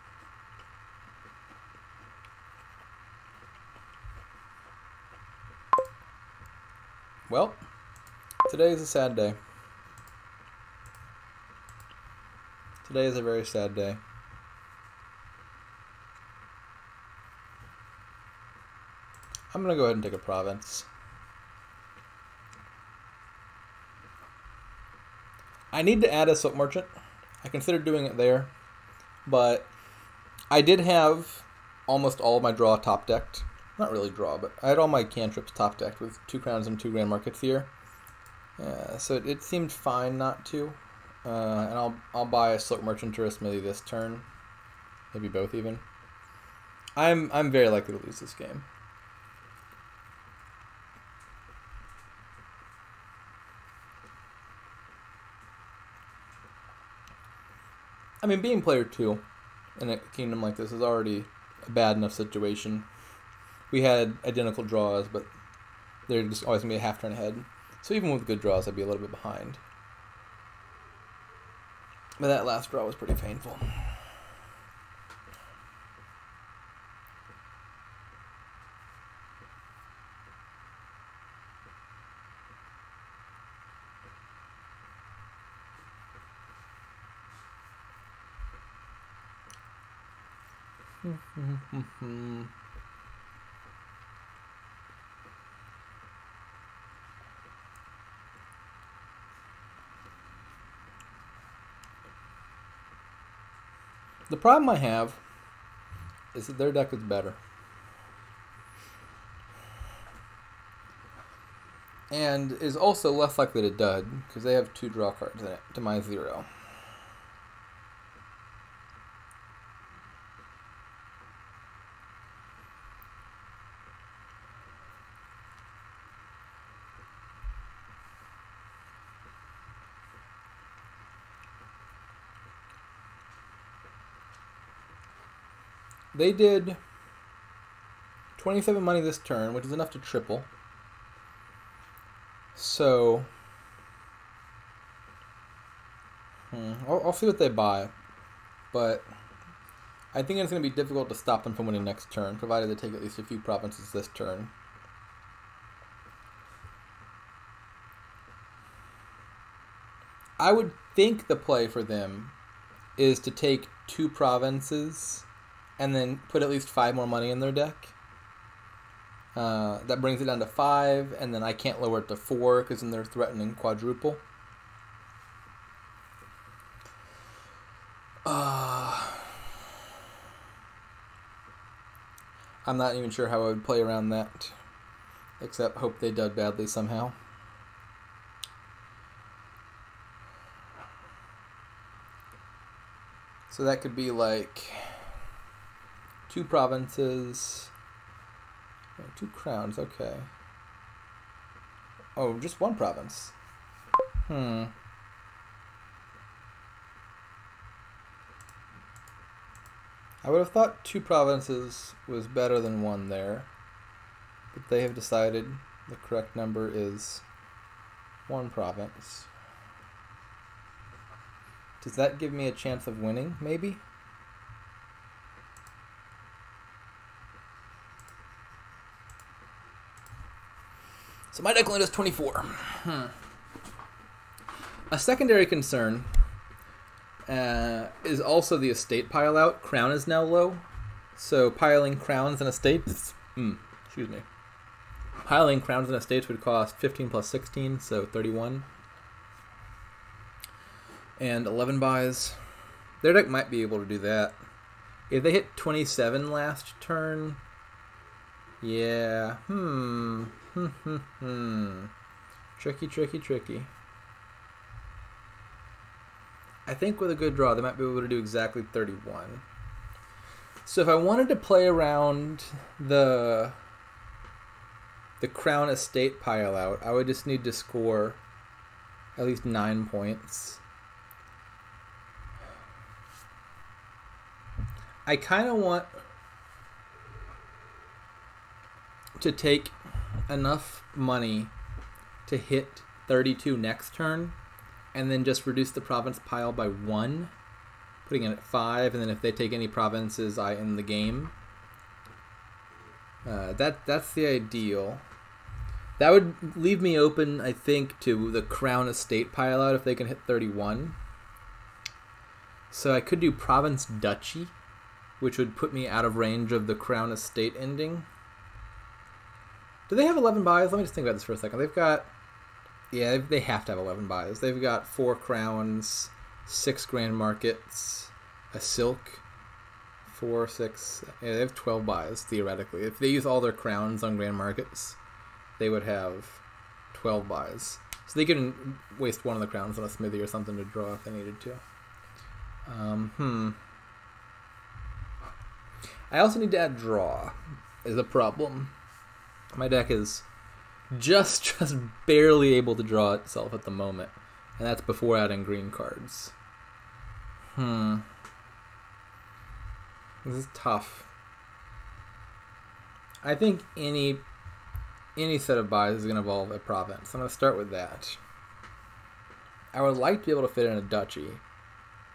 Well, today is a sad day. Today is a very sad day. I'm going to go ahead and take a province. I need to add a Silk Merchant. I considered doing it there, but I did have almost all of my draw top decked. Not really draw, but I had all my cantrips top decked with 2 crowns and 2 grand markets here. So it seemed fine not to. And I'll buy a Silk Merchanterist maybe this turn. Maybe both even. I'm very likely to lose this game. I mean, being player 2 in a kingdom like this is already a bad enough situation. We had identical draws, but they're just always going to be a half turn ahead. So even with good draws, I'd be a little bit behind. But that last draw was pretty painful. The problem I have is that their deck is better. And is also less likely to dud, because they have 2 draw cards in it, to my 0. They did 27 money this turn, which is enough to triple. So, I'll see what they buy. But I think it's going to be difficult to stop them from winning next turn, provided they take at least a few provinces this turn. I would think the play for them is to take 2 provinces and then put at least 5 more money in their deck. That brings it down to 5, and then I can't lower it to 4 because then they're threatening quadruple. I'm not even sure how I would play around that, except hope they dud badly somehow. So that could be like 2 provinces, 2 crowns, okay. Oh, just 1 province. I would have thought 2 provinces was better than 1 there, but they have decided the correct number is 1 province. Does that give me a chance of winning, maybe? So my deck only does 24. A secondary concern is also the estate pile out. Crown is now low, so piling crowns and estates. Excuse me. Piling crowns and estates would cost 15 plus 16, so 31. And 11 buys. Their deck might be able to do that. If they hit 27 last turn, yeah. Tricky. I think with a good draw, they might be able to do exactly 31. So if I wanted to play around the Crown Estate pile out, I would just need to score at least 9 points. I kind of want to take enough money to hit 32 next turn, and then just reduce the province pile by 1, putting it at 5, and then if they take any provinces, I end the game. That's the ideal. That would leave me open, I think, to the Crown Estate pile out if they can hit 31. So I could do Province Duchy, which would put me out of range of the Crown Estate ending. Do they have 11 buys? Let me just think about this for a second. They've got... Yeah, they have to have 11 buys. They've got 4 crowns, 6 grand markets, a silk, 4, 6... Yeah, they have 12 buys, theoretically. If they use all their crowns on Grand Markets, they would have 12 buys. So they can waste one of the crowns on a smithy or something to draw if they needed to. I also need to add draw, is a problem. My deck is just barely able to draw itself at the moment. And that's before adding green cards. This is tough. I think any set of buys is going to involve a province. I'm going to start with that. I would like to be able to fit in a duchy,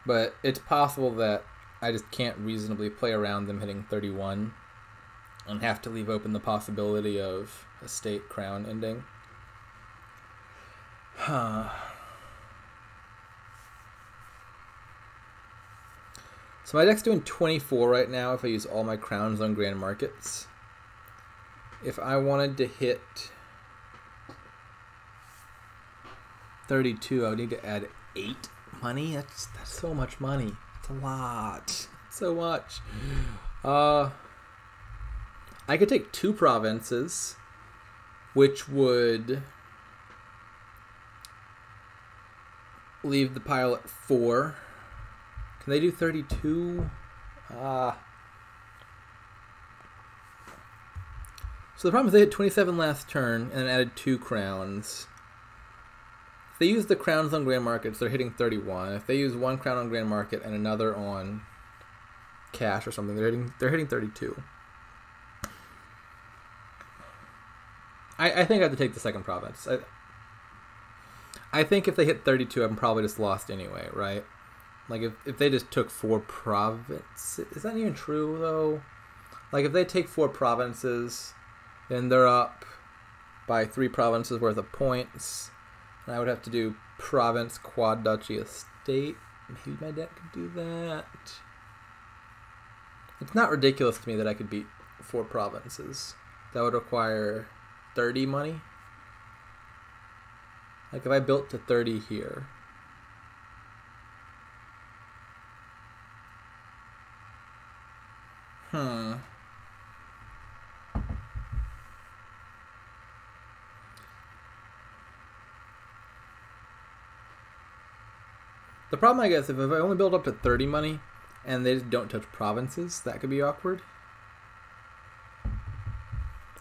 but it's possible that I just can't reasonably play around them hitting 31 and have to leave open the possibility of a state crown ending. So my deck's doing 24 right now if I use all my crowns on Grand Markets. If I wanted to hit 32, I would need to add 8 money. That's so much money. It's a lot. So much. I could take 2 provinces, which would leave the pile at 4. Can they do 32? So the problem is they hit 27 last turn and added 2 crowns. If they use the crowns on Grand Markets, they're hitting 31. If they use 1 crown on Grand Market and another on cash or something, they're hitting 32. I think I have to take the second province. I think if they hit 32, I'm probably just lost anyway, right? Like, if they just took 4 provinces... Is that even true, though? Like, if they take 4 provinces, then they're up by 3 provinces worth of points. And I would have to do province, quad, duchy, estate. Maybe my deck could do that. It's not ridiculous to me that I could beat 4 provinces. That would require 30 money. Like, if I built to 30 here... The problem, I guess, if I only build up to 30 money and they just don't touch provinces, that could be awkward.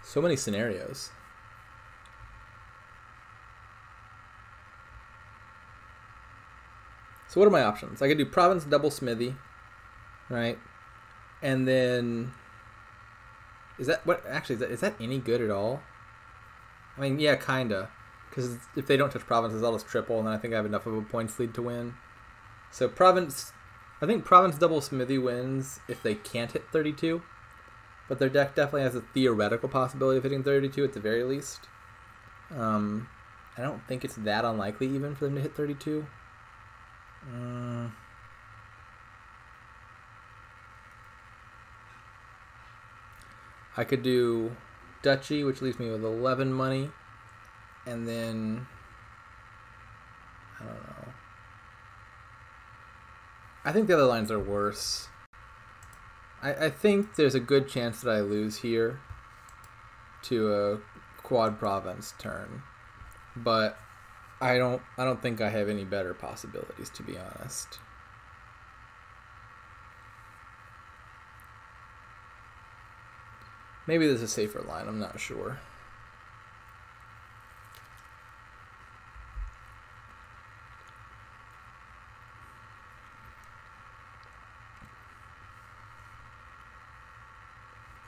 So many scenarios. So what are my options? I could do province double smithy, right? And then... Is that any good at all? I mean, yeah, kinda. Because if they don't touch provinces, I'll just triple, and then I think I have enough of a points lead to win. So I think province double smithy wins if they can't hit 32. But their deck definitely has a theoretical possibility of hitting 32 at the very least. I don't think it's that unlikely even for them to hit 32. I could do duchy, which leaves me with 11 money. And then... I don't know. I think the other lines are worse. I think there's a good chance that I lose here to a quad province turn. But I don't think I have any better possibilities, to be honest. Maybe there's a safer line, I'm not sure.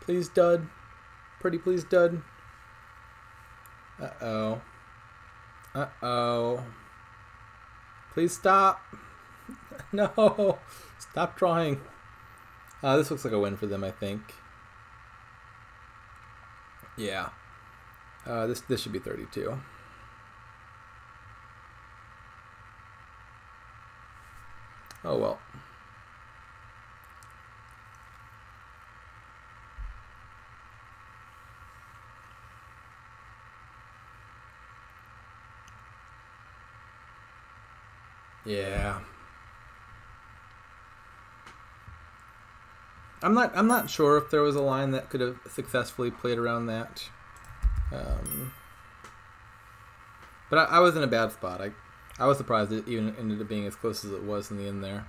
Please, dud. Pretty please, dud. Uh-oh. Uh-oh. Please stop. No. Stop drawing. This looks like a win for them, I think. Yeah. This should be 32. Oh, well. Yeah. I'm not sure if there was a line that could have successfully played around that. But I was in a bad spot. I was surprised it even ended up being as close as it was in the end there.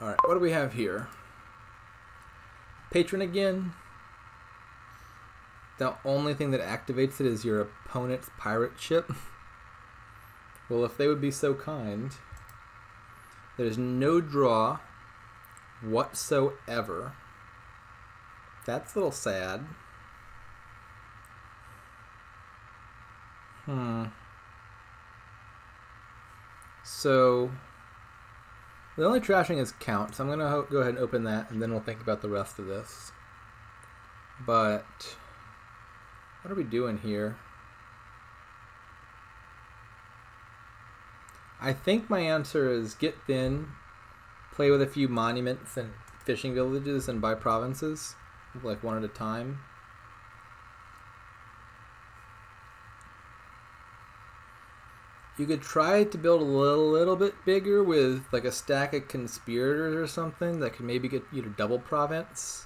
Alright, what do we have here? Patron again. The only thing that activates it is your opponent's pirate ship. Well, if they would be so kind. There's no draw whatsoever. That's a little sad. So the only trashing is count, so I'm going to go ahead and open that, and then we'll think about the rest of this. But what are we doing here? I think my answer is get thin, play with a few monuments and fishing villages, and buy provinces, like one at a time. You could try to build a little bit bigger with like a stack of conspirators or something that could maybe get you to double province.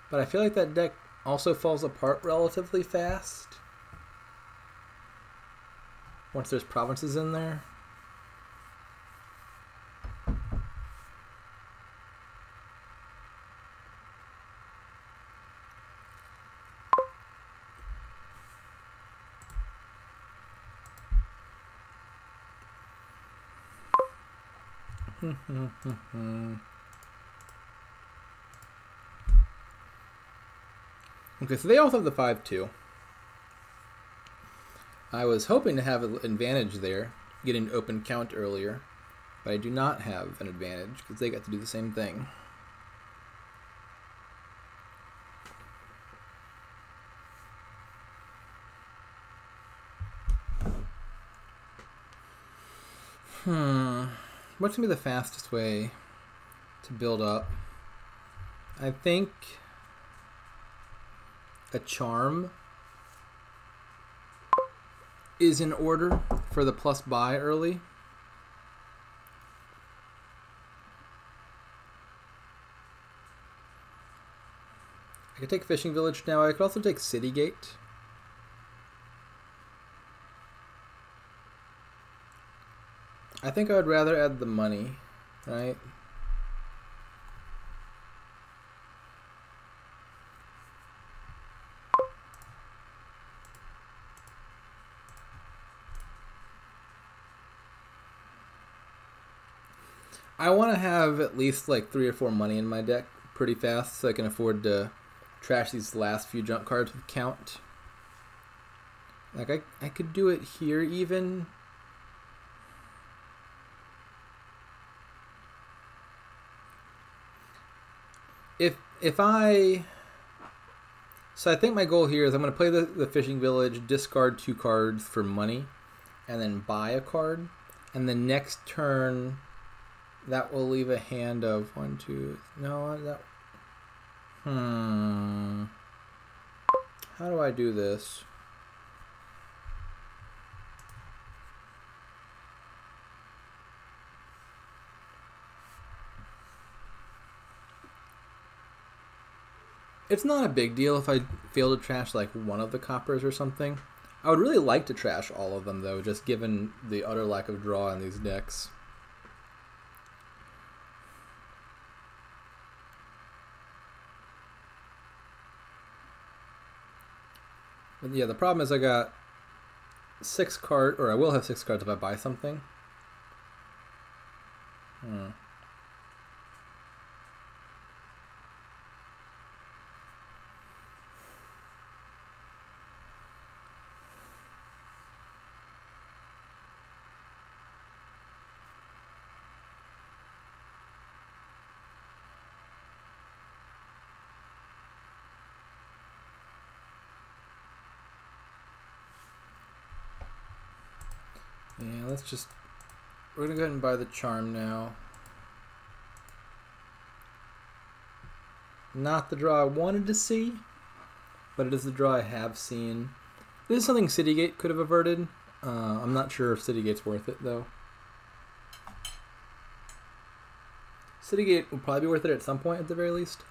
But I feel like that deck also falls apart relatively fast once there's provinces in there. Okay, so they also have the 5-2. I was hoping to have an advantage there, getting open count earlier, but I do not have an advantage because they got to do the same thing. What's going to be the fastest way to build up? I think a charm is in order for the plus buy early. I could take Fishing Village now. I could also take City Gate. I think I would rather add the money, right? I want to have at least like 3 or 4 money in my deck pretty fast so I can afford to trash these last few junk cards with count. Like I could do it here even. So I think my goal here is I'm going to play the Fishing Village, discard 2 cards for money, and then buy a card. And the next turn, that will leave a hand of 1, 2... No, that... How do I do this? It's not a big deal if I fail to trash like one of the coppers or something. I would really like to trash all of them though, just given the utter lack of draw in these decks. But yeah, the problem is I got 6 cards, or I will have 6 cards if I buy something. Yeah, we're gonna go ahead and buy the charm now. Not the draw I wanted to see, but it is the draw I have seen. This is something Citygate could have averted. I'm not sure if Citygate's worth it, though. Citygate will probably be worth it at some point, at the very least.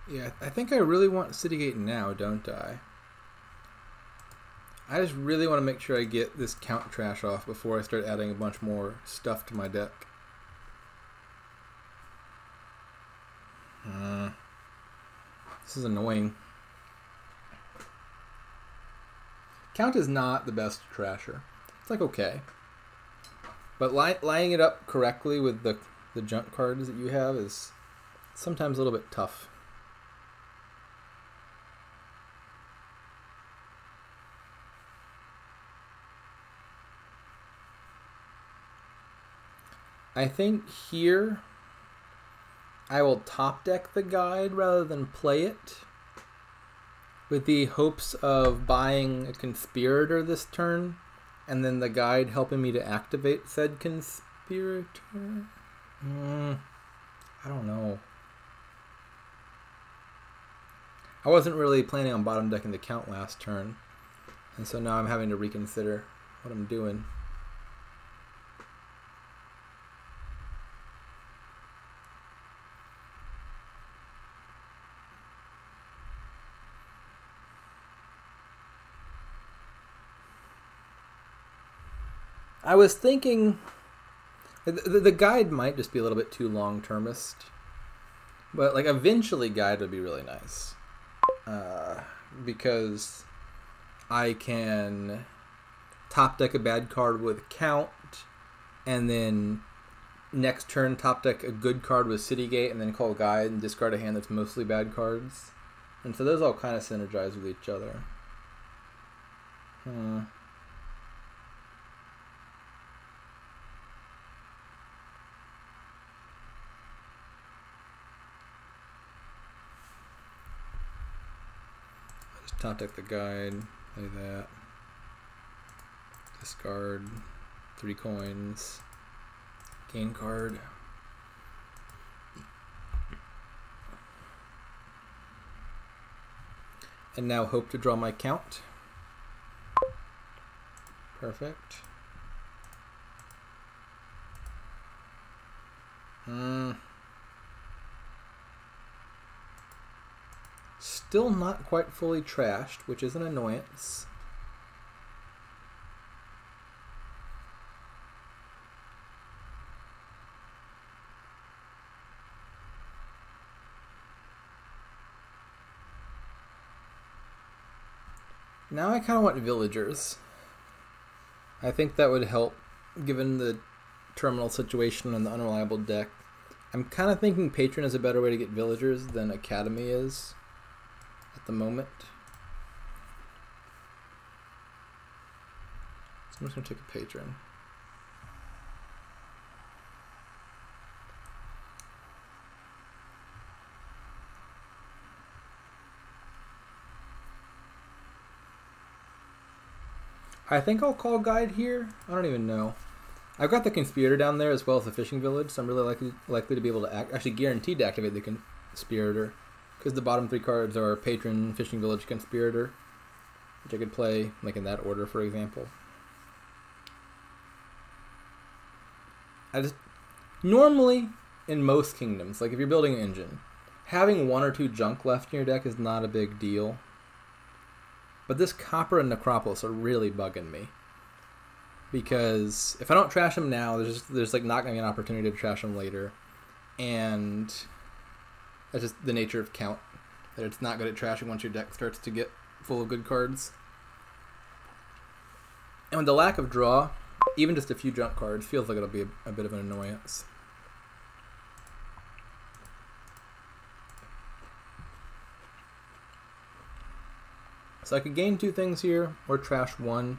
Yeah, I think I really want Citygate now, don't I? I just really want to make sure I get this count trash off before I start adding a bunch more stuff to my deck. This is annoying. Count is not the best trasher. It's like okay. But lining it up correctly with the junk cards that you have is sometimes a little bit tough. I think here I will top deck the guide rather than play it, with the hopes of buying a conspirator this turn, and then the guide helping me to activate said conspirator. I don't know. I wasn't really planning on bottom decking the count last turn, and so now I'm having to reconsider what I'm doing. I was thinking the guide might just be a little bit too long-termist, but like eventually guide would be really nice, because I can top deck a bad card with count, and then next turn top deck a good card with Citygate, and then call guide and discard a hand that's mostly bad cards, and so those all kind of synergize with each other. Top deck the guide, play that, discard 3 coins, gain card. And now hope to draw my count. Perfect. Still not quite fully trashed, which is an annoyance. Now I kind of want villagers. I think that would help, given the terminal situation and the unreliable deck. I'm kind of thinking Patron is a better way to get villagers than Academy is at the moment. So I'm just going to take a Patron. I think I'll call guide here. I don't even know. I've got the Conspirator down there as well as the Fishing Village, so I'm really likely to be able to actually guaranteed to activate the Conspirator, because the bottom 3 cards are Patron, Fishing Village, Conspirator, which I could play like in that order, for example. Normally in most kingdoms, like if you're building an engine, having 1 or 2 junk left in your deck is not a big deal. But this Copper and Necropolis are really bugging me, because if I don't trash them now, there's like not going to be an opportunity to trash them later, and that's just the nature of Count, that it's not good at trashing once your deck starts to get full of good cards. And with the lack of draw, even just a few junk cards feels like it'll be a bit of an annoyance. So I could gain 2 things here, or trash 1.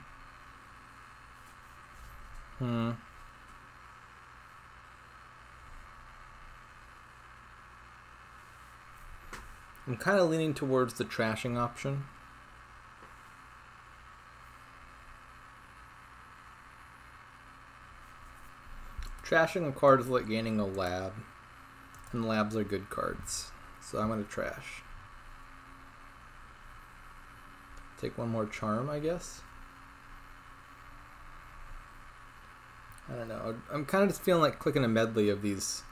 I'm kind of leaning towards the trashing option. Trashing a card is like gaining a lab, and labs are good cards, so I'm going to trash. Take one more charm, I guess. I don't know. I'm kind of just feeling like clicking a medley of these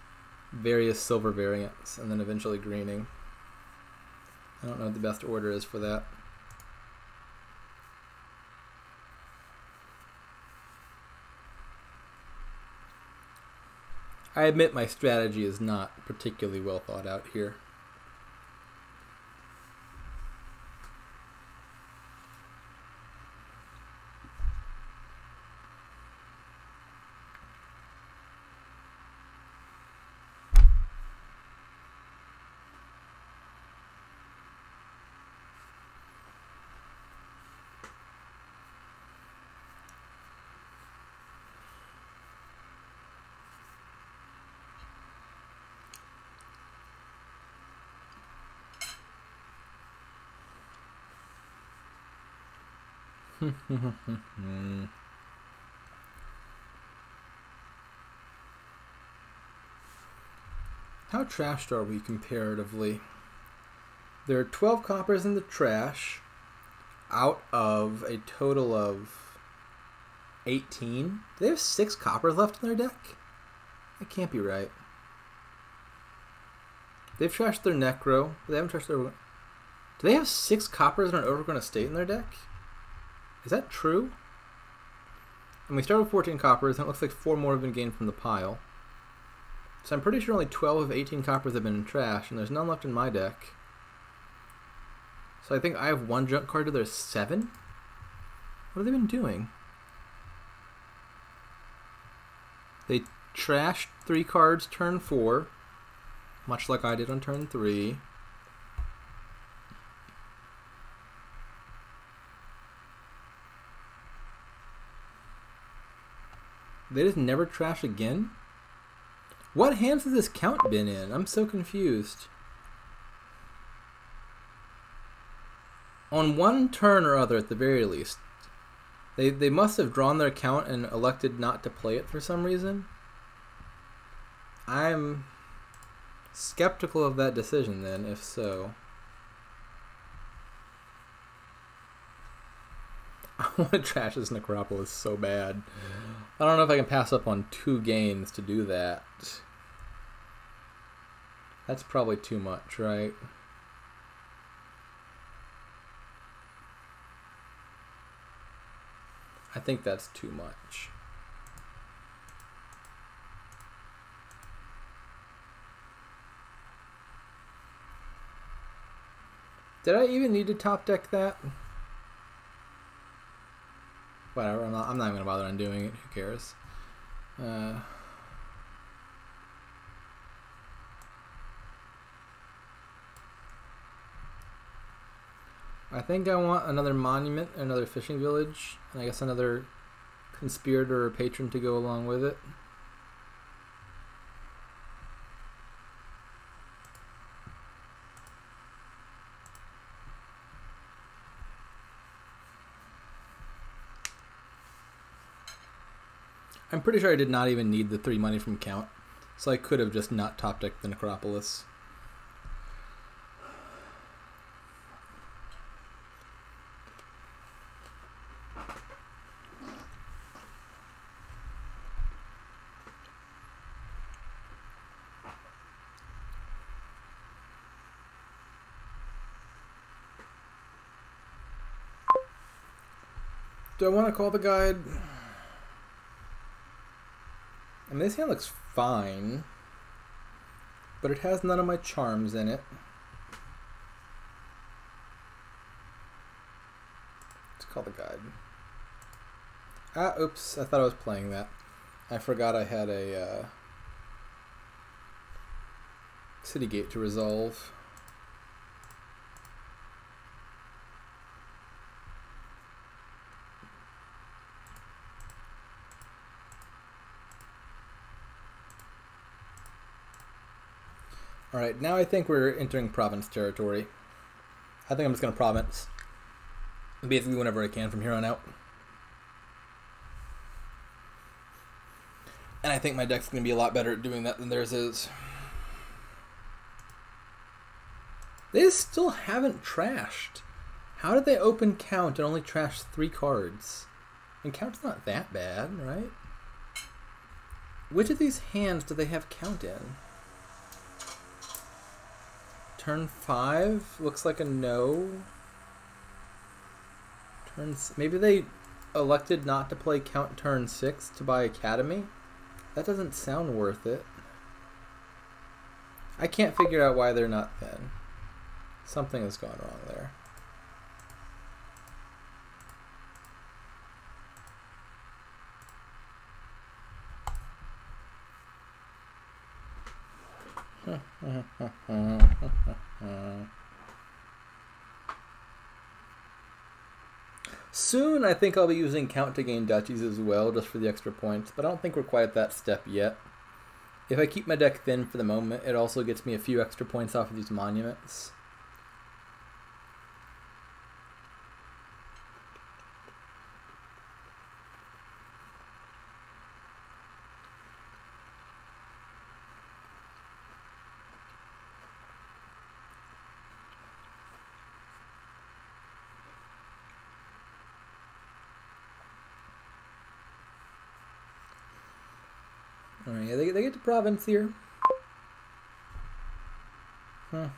various silver variants and then eventually greening. I don't know what the best order is for that. I admit my strategy is not particularly well thought out here. How trashed are we comparatively? There are 12 coppers in the trash out of a total of 18. Do they have 6 coppers left in their deck? That can't be right. They've trashed their Necro. They haven't trashed their... Do they have 6 coppers and an Overgrown Estate in their deck? Is that true? And we start with 14 coppers, and it looks like 4 more have been gained from the pile. So I'm pretty sure only 12 of 18 coppers have been in trash, and there's none left in my deck. So I think I have 1 junk card to their 7? What have they been doing? They trashed 3 cards turn 4, much like I did on turn 3. They just never trash again? What hands has this count been in? I'm so confused. On one turn or other, at the very least, they must have drawn their count and elected not to play it for some reason. I'm skeptical of that decision then, if so. I want to trash this Necropolis so bad. I don't know if I can pass up on 2 gains to do that. That's probably too much, right? I think that's too much. Did I even need to top deck that? Whatever, I'm not even going to bother undoing it. Who cares? I think I want another monument, another fishing village, and I guess another conspirator or patron to go along with it. I'm pretty sure I did not even need the 3 money from count, so I could have just not top decked the Necropolis. Do I want to call the guide? I mean, this hand looks fine, but it has none of my charms in it. Let's call the guide. Ah, oops, I thought I was playing that. I forgot I had a city gate to resolve. All Alright, now I think we're entering province territory. I think I'm just going to province. Basically whenever I can from here on out. And I think my deck's going to be a lot better at doing that than theirs is. They still haven't trashed. How did they open Count and only trash 3 cards? And Count's not that bad, right? Which of these hands do they have Count in? Turn 5 looks like a no. Maybe they elected not to play Count turn 6 to buy Academy? That doesn't sound worth it. I can't figure out why they're not thin. Something has gone wrong there. Soon I think I'll be using Count to gain duchies as well, just for the extra points, but I don't think we're quite at that step yet. If I keep my deck thin for the moment, it also gets me a few extra points off of these monuments. Alright, yeah, they get to province here. I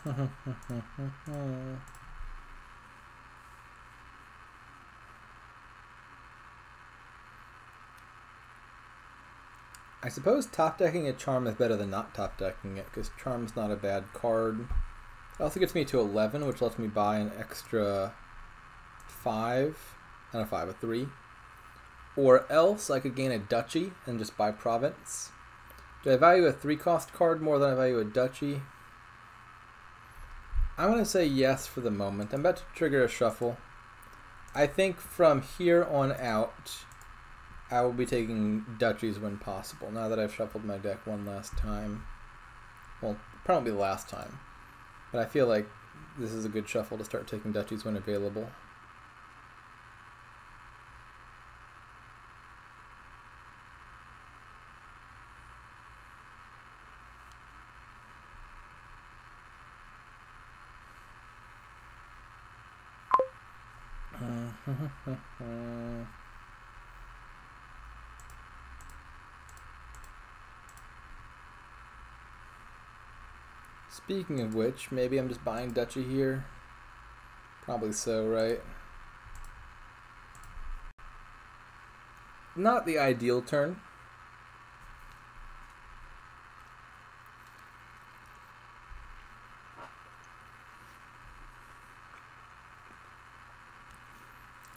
suppose top decking a Charm is better than not top decking it, because Charm's not a bad card. It also gets me to 11, which lets me buy an extra 5, not a 5, a 3. Or else I could gain a duchy and just buy province. Do I value a 3-cost card more than I value a duchy? I'm going to say yes for the moment. I'm about to trigger a shuffle. I think from here on out, I will be taking duchies when possible, now that I've shuffled my deck one last time. Well, probably the last time. But I feel like this is a good shuffle to start taking duchies when available. Speaking of which, maybe I'm just buying duchy here. Probably so, right? Not the ideal turn.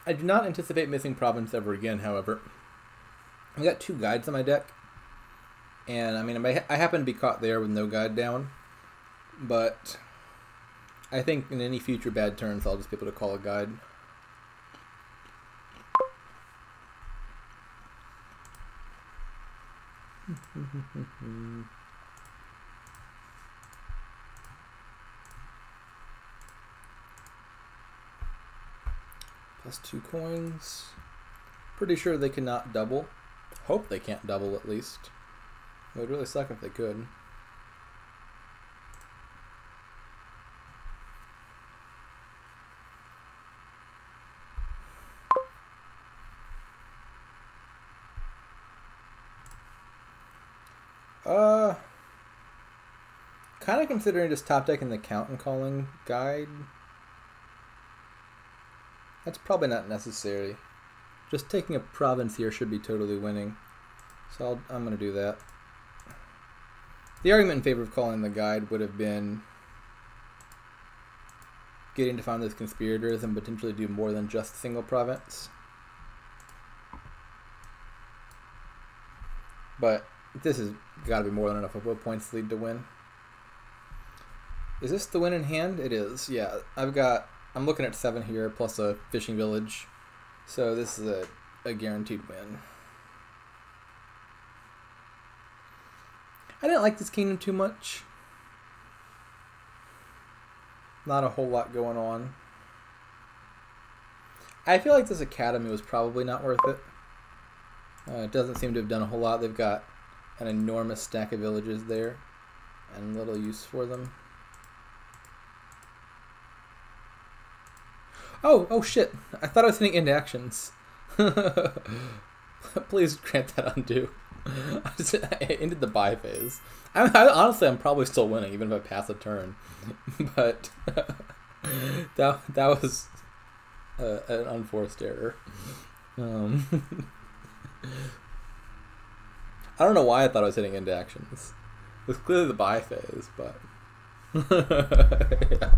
I do not anticipate missing province ever again, however. I got 2 guides on my deck. And, I mean, I happen to be caught there with no guide down. But I think in any future bad turns, I'll just be able to call a guide. Plus 2 coins. Pretty sure they cannot double. Hope they can't double at least. It would really suck if they could. Kind of considering just top decking the Count and calling guide. That's probably not necessary. Just taking a province here should be totally winning. So I'm going to do that. The argument in favor of calling the guide would have been getting to find those conspirators and potentially do more than just single province. But this has got to be more than enough of a points lead to win. Is this the win in hand? It is, yeah. I'm looking at 7 here, plus a fishing village. So this is a guaranteed win. I didn't like this kingdom too much. Not a whole lot going on. I feel like this academy was probably not worth it. It doesn't seem to have done a whole lot. They've got an enormous stack of villages there and little use for them. Oh shit. I thought I was hitting end actions. Please grant that undo. I ended the buy phase. Honestly, I'm probably still winning, even if I pass a turn. But that was an unforced error. I don't know why I thought I was hitting into actions. It was clearly the buy phase, but yeah.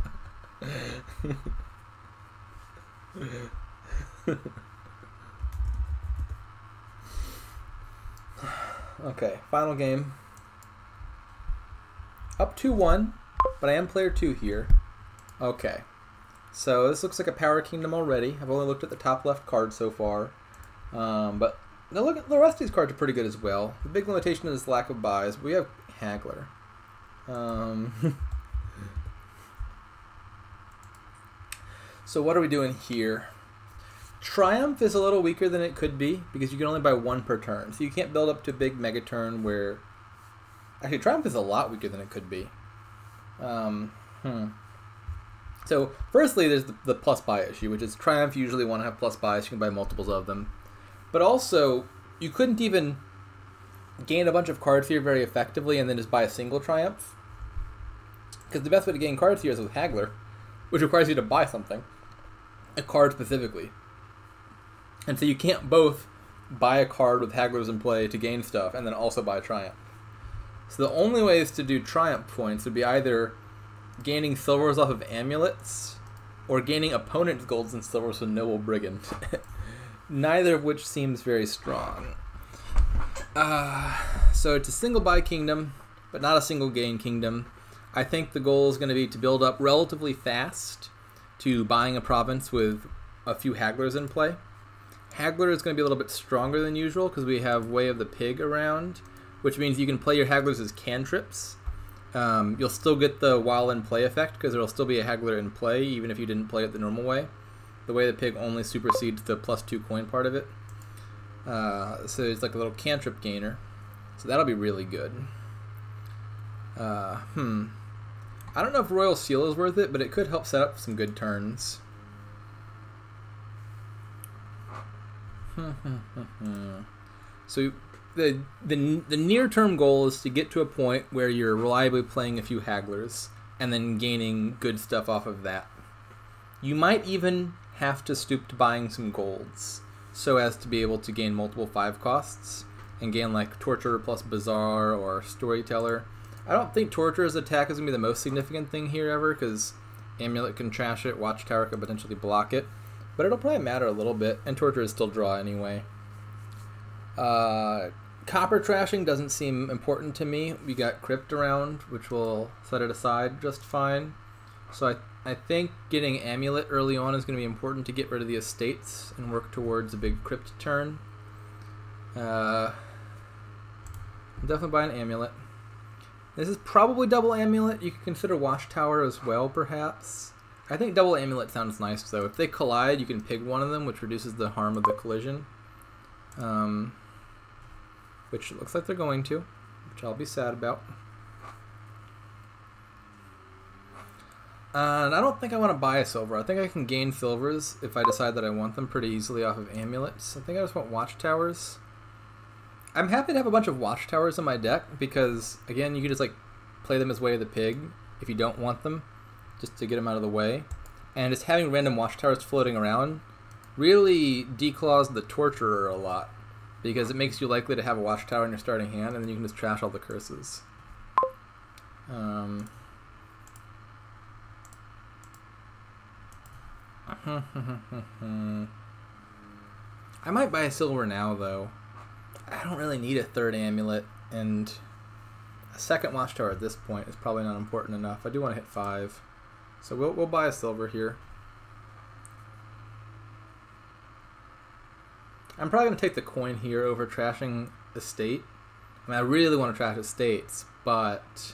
Okay, final game. Up 2-1, but I am player 2 here. Okay, so this looks like a Power Kingdom already. I've only looked at the top left card so far, but now look at the rest of these cards are pretty good as well. The big limitation is lack of buys. We have Haggler. So what are we doing here? Triumph is a little weaker than it could be because you can only buy one per turn. So you can't build up to a big mega turn where... Actually, Triumph is a lot weaker than it could be. So, firstly, there's the plus buy issue, which is Triumph you usually want to have plus buys. You can buy multiples of them. But also, you couldn't even gain a bunch of cards here very effectively and then just buy a single Triumph. Because the best way to gain cards here is with Haggler, which requires you to buy something. A card specifically. And so you can't both buy a card with Hagglers in play to gain stuff and then also buy Triumph. So the only ways to do Triumph points would be either gaining silvers off of amulets or gaining opponent's golds and silvers with Noble Brigand. Neither of which seems very strong. So it's a single buy kingdom, but not a single gain kingdom. I think the goal is going to be to build up relatively fast to buying a province with a few Hagglers in play. Haggler is going to be a little bit stronger than usual because we have Way of the Pig around, which means you can play your Hagglers as cantrips. You'll still get the while in play effect because there will still be a Haggler in play even if you didn't play it the normal way. The Way of the Pig only supersedes the +2 coin part of it. So it's like a little cantrip gainer. So that'll be really good. I don't know if Royal Seal is worth it, but it could help set up some good turns. So the near-term goal is to get to a point where you're reliably playing a few Hagglers and then gaining good stuff off of that. You might even have to stoop to buying some golds so as to be able to gain multiple 5 costs and gain like Torturer plus Bazaar or Storyteller. I don't think Torturer's attack is going to be the most significant thing here ever because Amulet can trash it, Watchtower can potentially block it. But it'll probably matter a little bit, and Torture is still draw anyway. Copper trashing doesn't seem important to me. We got Crypt around, which will set it aside just fine. So I think getting Amulet early on is going to be important to get rid of the estates and work towards a big Crypt turn. I'm definitely buying Amulet. This is probably double Amulet. You could consider Watchtower as well, perhaps. I think double Amulet sounds nice, though. If they collide, you can pig one of them, which reduces the harm of the collision. Which looks like they're going to, which I'll be sad about. And I don't think I want to buy a silver. I think I can gain silvers if I decide that I want them pretty easily off of amulets. I think I just want Watchtowers. I'm happy to have a bunch of Watchtowers in my deck because, again, you can just like play them as Way of the Pig if you don't want them, just to get them out of the way. And just having random Watchtowers floating around really declaws the Torturer a lot because it makes you likely to have a Watchtower in your starting hand and then you can just trash all the curses. I might buy a silver now, though. I don't really need a third amulet, and a second Watchtower at this point is probably not important enough. I do want to hit 5. So we'll buy a silver here. I'm probably going to take the coin here over trashing estate. I mean, I really want to trash estates, but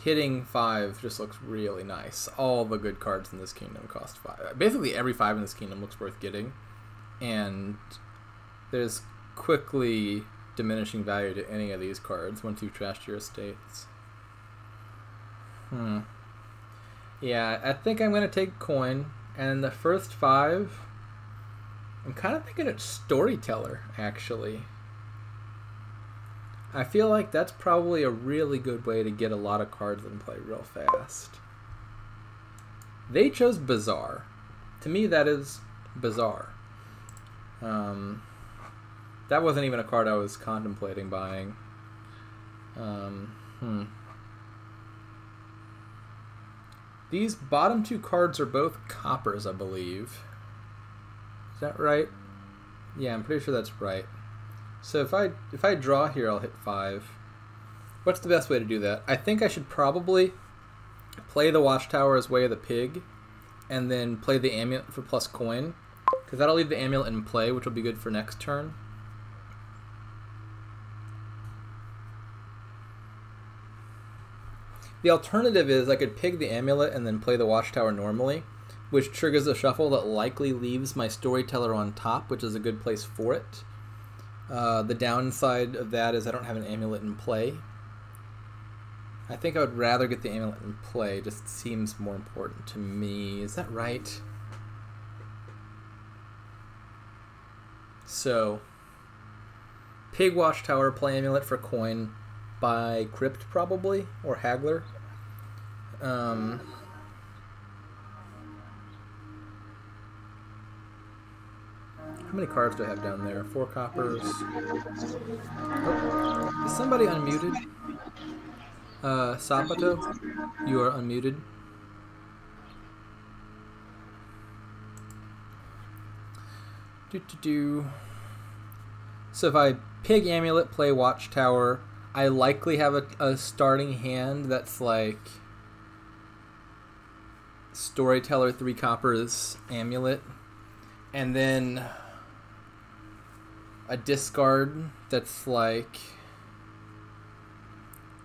hitting 5 just looks really nice. All the good cards in this kingdom cost 5. Basically, every 5 in this kingdom looks worth getting. And there's quickly diminishing value to any of these cards once you've trashed your estates. Yeah, I think I'm going to take coin. And the first 5, I'm kind of thinking it's Storyteller, actually. I feel like that's probably a really good way to get a lot of cards in play real fast. They chose Bizarre. To me, that is bizarre. That wasn't even a card I was contemplating buying. These bottom 2 cards are both coppers, I believe. Is that right? Yeah, I'm pretty sure that's right. So if I draw here, I'll hit 5. What's the best way to do that? I think I should probably play the Watchtower as Way of the Pig, and then play the Amulet for plus coin, because that'll leave the Amulet in play, which will be good for next turn. The alternative is I could pig the Amulet and then play the Watchtower normally, which triggers a shuffle that likely leaves my Storyteller on top, which is a good place for it. The downside of that is I don't have an Amulet in play. I think I would rather get the Amulet in play. It just seems more important to me. Is that right? So, Pig Watchtower, play Amulet for coin, buy Crypt probably, or Haggler. How many cards do I have down there? 4 coppers. Oh, is somebody unmuted? Sabato, you are unmuted. So if I pig Amulet, play Watchtower, I likely have a starting hand that's like Storyteller, 3 coppers, Amulet, and then a discard that's like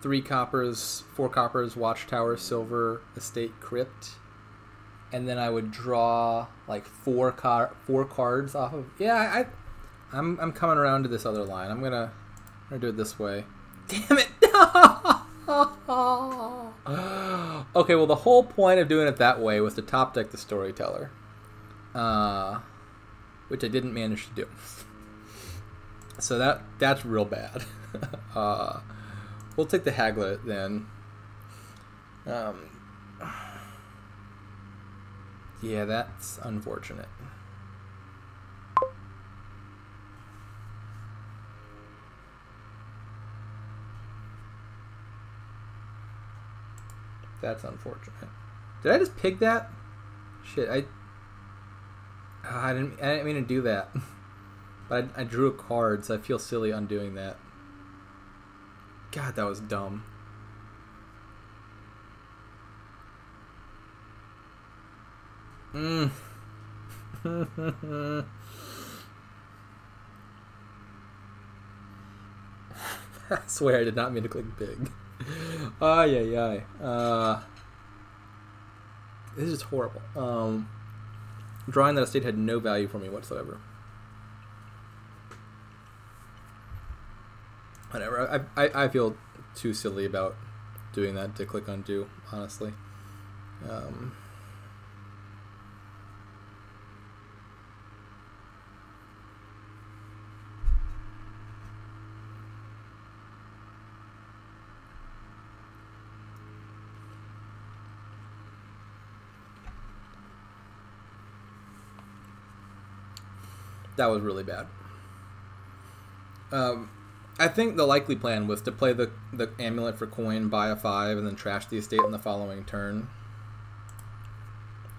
3 coppers, 4 coppers, Watchtower, Silver, Estate, Crypt, and then I would draw like 4 cards off of. Yeah, I'm coming around to this other line. I'm gonna do it this way. Damn it! Okay, well the whole point of doing it that way was to top deck the Storyteller, which I didn't manage to do. So that's real bad. We'll take the Haggler then. Yeah, that's unfortunate. That's unfortunate. Did I just pig that? Shit, I didn't mean to do that. But I drew a card, so I feel silly undoing that. God, that was dumb. I swear I did not mean to click big. Ay. This is just horrible. Drawing that estate had no value for me whatsoever. Whatever. I feel too silly about doing that to click undo, honestly. That was really bad. I think the likely plan was to play the Amulet for coin, buy a 5, and then trash the estate in the following turn.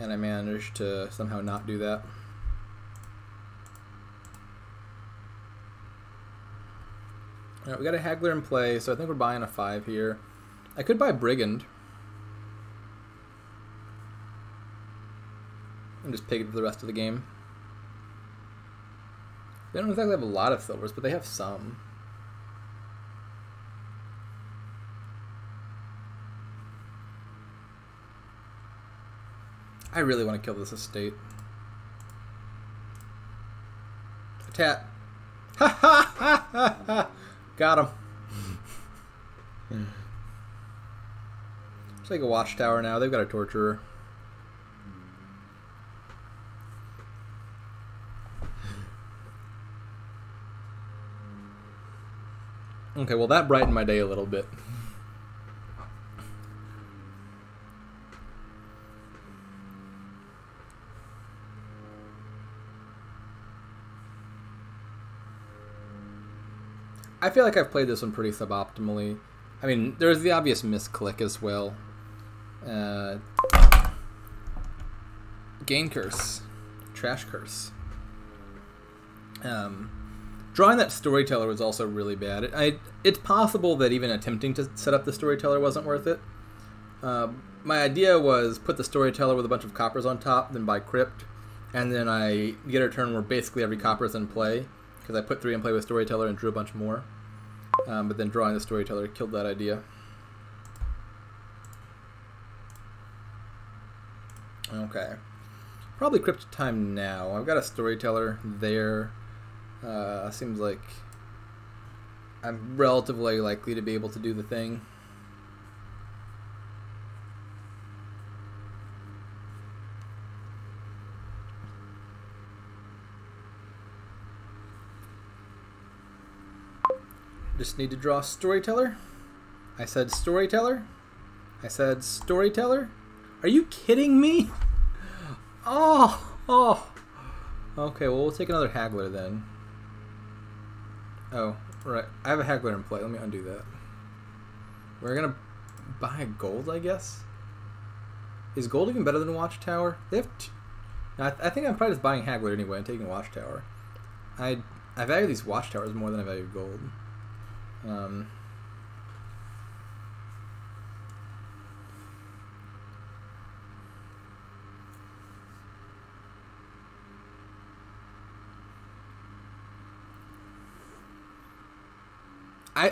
And I managed to somehow not do that. Alright, we got a Haggler in play, so I think we're buying a 5 here. I could buy Brigand. And just pig it for the rest of the game. They don't exactly have a lot of silvers, but they have some. I really want to kill this estate. Attack. Ha ha ha ha ha! Got him. It's like a watchtower now. They've got a torturer. Okay, well that brightened my day a little bit. I feel like I've played this one pretty suboptimally. I mean, there's the obvious misclick as well. Gain curse. Trash curse. Drawing that storyteller was also really bad. It's possible that even attempting to set up the storyteller wasn't worth it. My idea was put the storyteller with a bunch of coppers on top, then buy crypt, and then I get a turn where basically every copper is in play, because I put 3 in play with storyteller and drew a bunch more. But then drawing the storyteller killed that idea. Okay. Probably crypt time now. I've got a storyteller there. Seems like I'm relatively likely to be able to do the thing. Just need to draw storyteller. I said storyteller. I said storyteller. Are you kidding me? Oh. Okay, well we'll take another haggler then. Oh, right. I have a haggler in play. Let me undo that. We're gonna buy gold, I guess. Is gold even better than watchtower? They have. I think I'm probably just buying haggler anyway and taking watchtower. I value these watchtowers more than I value gold.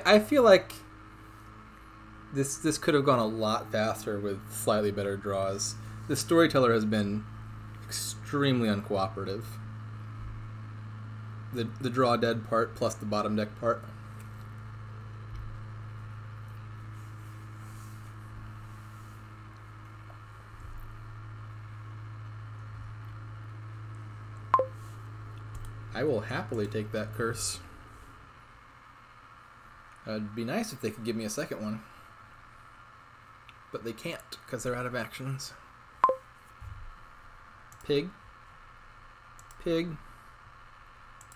I feel like this could have gone a lot faster with slightly better draws. The storyteller has been extremely uncooperative. The draw dead part plus the bottom deck part. I will happily take that curse. It'd be nice if they could give me a second one. But they can't, because they're out of actions. Pig. Pig.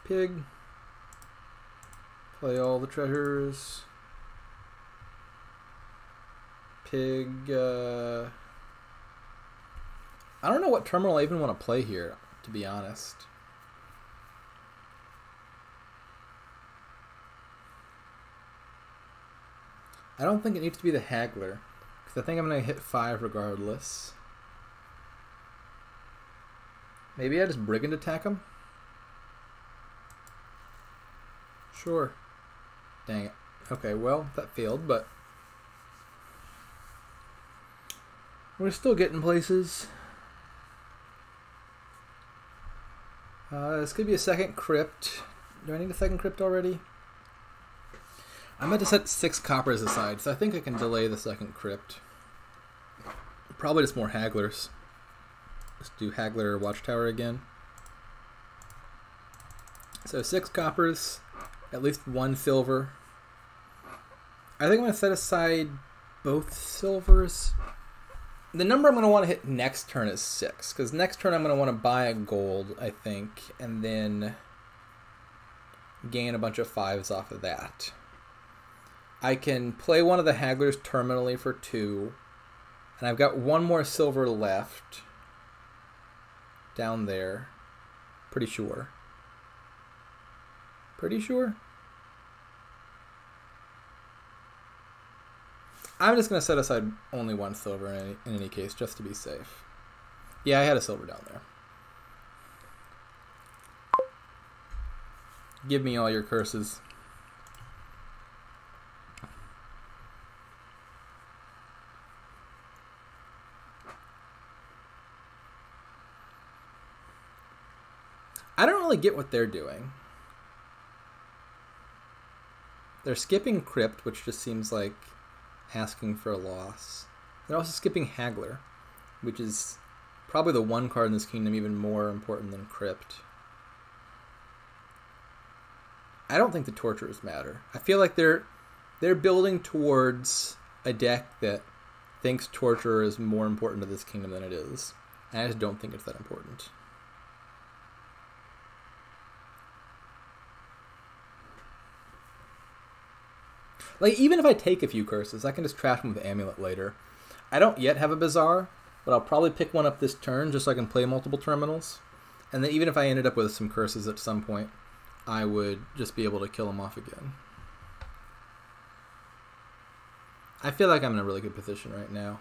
Pig. Play all the treasures. Pig. I don't know what terminal I even want to play here, to be honest. I don't think it needs to be the haggler, because I think I'm going to hit 5 regardless. Maybe I just brigand attack him? Sure. Dang it. Okay, well, that failed, but we're still getting places. This could be a second crypt. Do I need a second crypt already? I'm going to set 6 coppers aside, so I think I can delay the second crypt. Probably just more hagglers. Let's do haggler watchtower again. So 6 coppers, at least 1 silver. I think I'm going to set aside both silvers. The number I'm going to want to hit next turn is 6, because next turn I'm going to want to buy a gold, I think, and then gain a bunch of 5s off of that. I can play one of the hagglers terminally for 2, and I've got 1 more silver left down there. Pretty sure. Pretty sure? I'm just going to set aside only 1 silver in any case, just to be safe. Yeah, I had a silver down there. Give me all your curses. I don't really get what they're doing. They're skipping Crypt, which just seems like asking for a loss. They're also skipping Haggler, which is probably the one card in this kingdom even more important than Crypt. I don't think the Torturers matter. I feel like they're building towards a deck that thinks Torturer is more important to this kingdom than it is. And I just don't think it's that important. Like, even if I take a few curses, I can just trash them with Amulet later. I don't yet have a Bexxsor, but I'll probably pick one up this turn just so I can play multiple terminals. And then even if I ended up with some curses at some point, I would just be able to kill them off again. I feel like I'm in a really good position right now.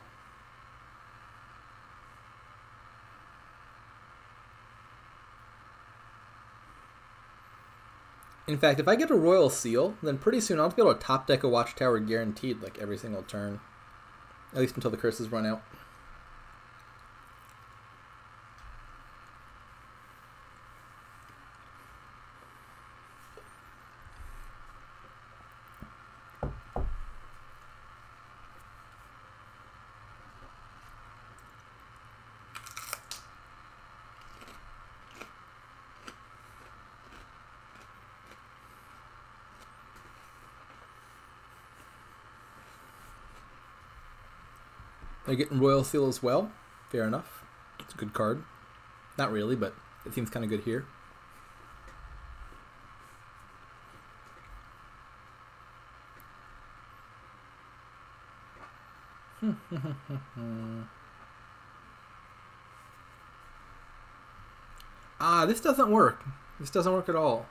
In fact, if I get a Royal Seal, then pretty soon I'll be able to top deck a Watchtower guaranteed like every single turn. At least until the curses run out. They're getting Royal Seal as well. Fair enough. It's a good card. Not really, but it seems kind of good here. This doesn't work. This doesn't work at all.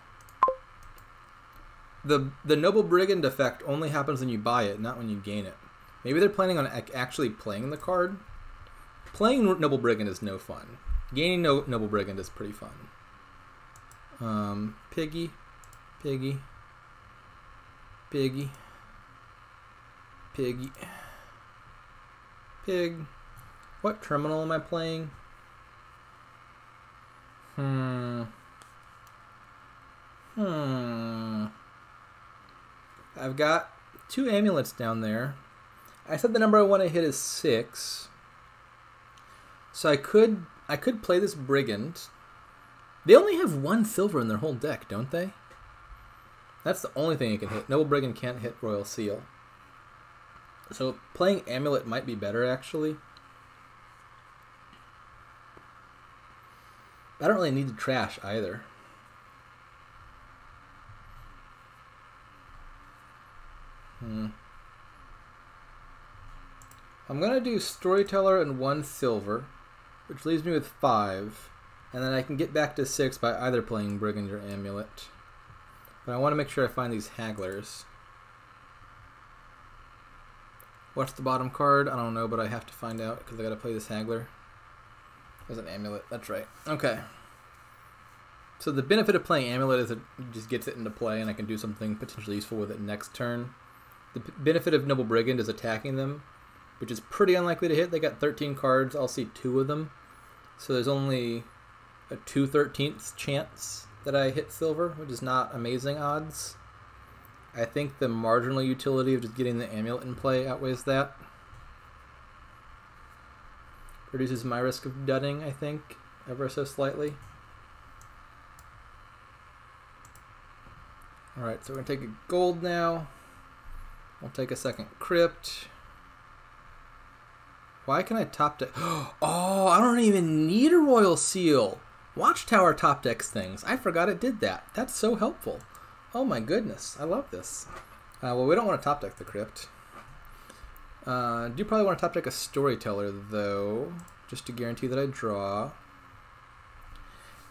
The Noble Brigand effect only happens when you buy it, not when you gain it. Maybe they're planning on actually playing the card. Playing Noble Brigand is no fun. Gaining Noble Brigand is pretty fun. Piggy. Piggy. Piggy. Piggy. Pig. What terminal am I playing? I've got 2 amulets down there. I said the number I want to hit is 6. So I could play this Brigand. They only have 1 silver in their whole deck, don't they? That's the only thing it can hit. Noble Brigand can't hit Royal Seal. So playing Amulet might be better, actually. I don't really need to trash either. I'm going to do Storyteller and 1 silver, which leaves me with 5. And then I can get back to 6 by either playing Brigand or Amulet. But I want to make sure I find these Hagglers. What's the bottom card? I don't know, but I have to find out because I got to play this Haggler. There's an Amulet. That's right. Okay. So the benefit of playing Amulet is it just gets it into play and I can do something potentially useful with it next turn. The benefit of Noble Brigand is attacking them, which is pretty unlikely to hit. They got 13 cards. I'll see 2 of them. So there's only a 2/13 chance that I hit silver, which is not amazing odds. I think the marginal utility of just getting the Amulet in play outweighs that. Reduces my risk of dudding, I think, ever so slightly. Alright, so we're going to take a gold now. I'll take a second Crypt. Why can I top deck? Oh, I don't even need a Royal Seal. Watchtower top decks things. I forgot it did that. That's so helpful. Oh my goodness, I love this. Well, we don't want to top deck the Crypt. Do probably want to top deck a Storyteller, though, just to guarantee that I draw.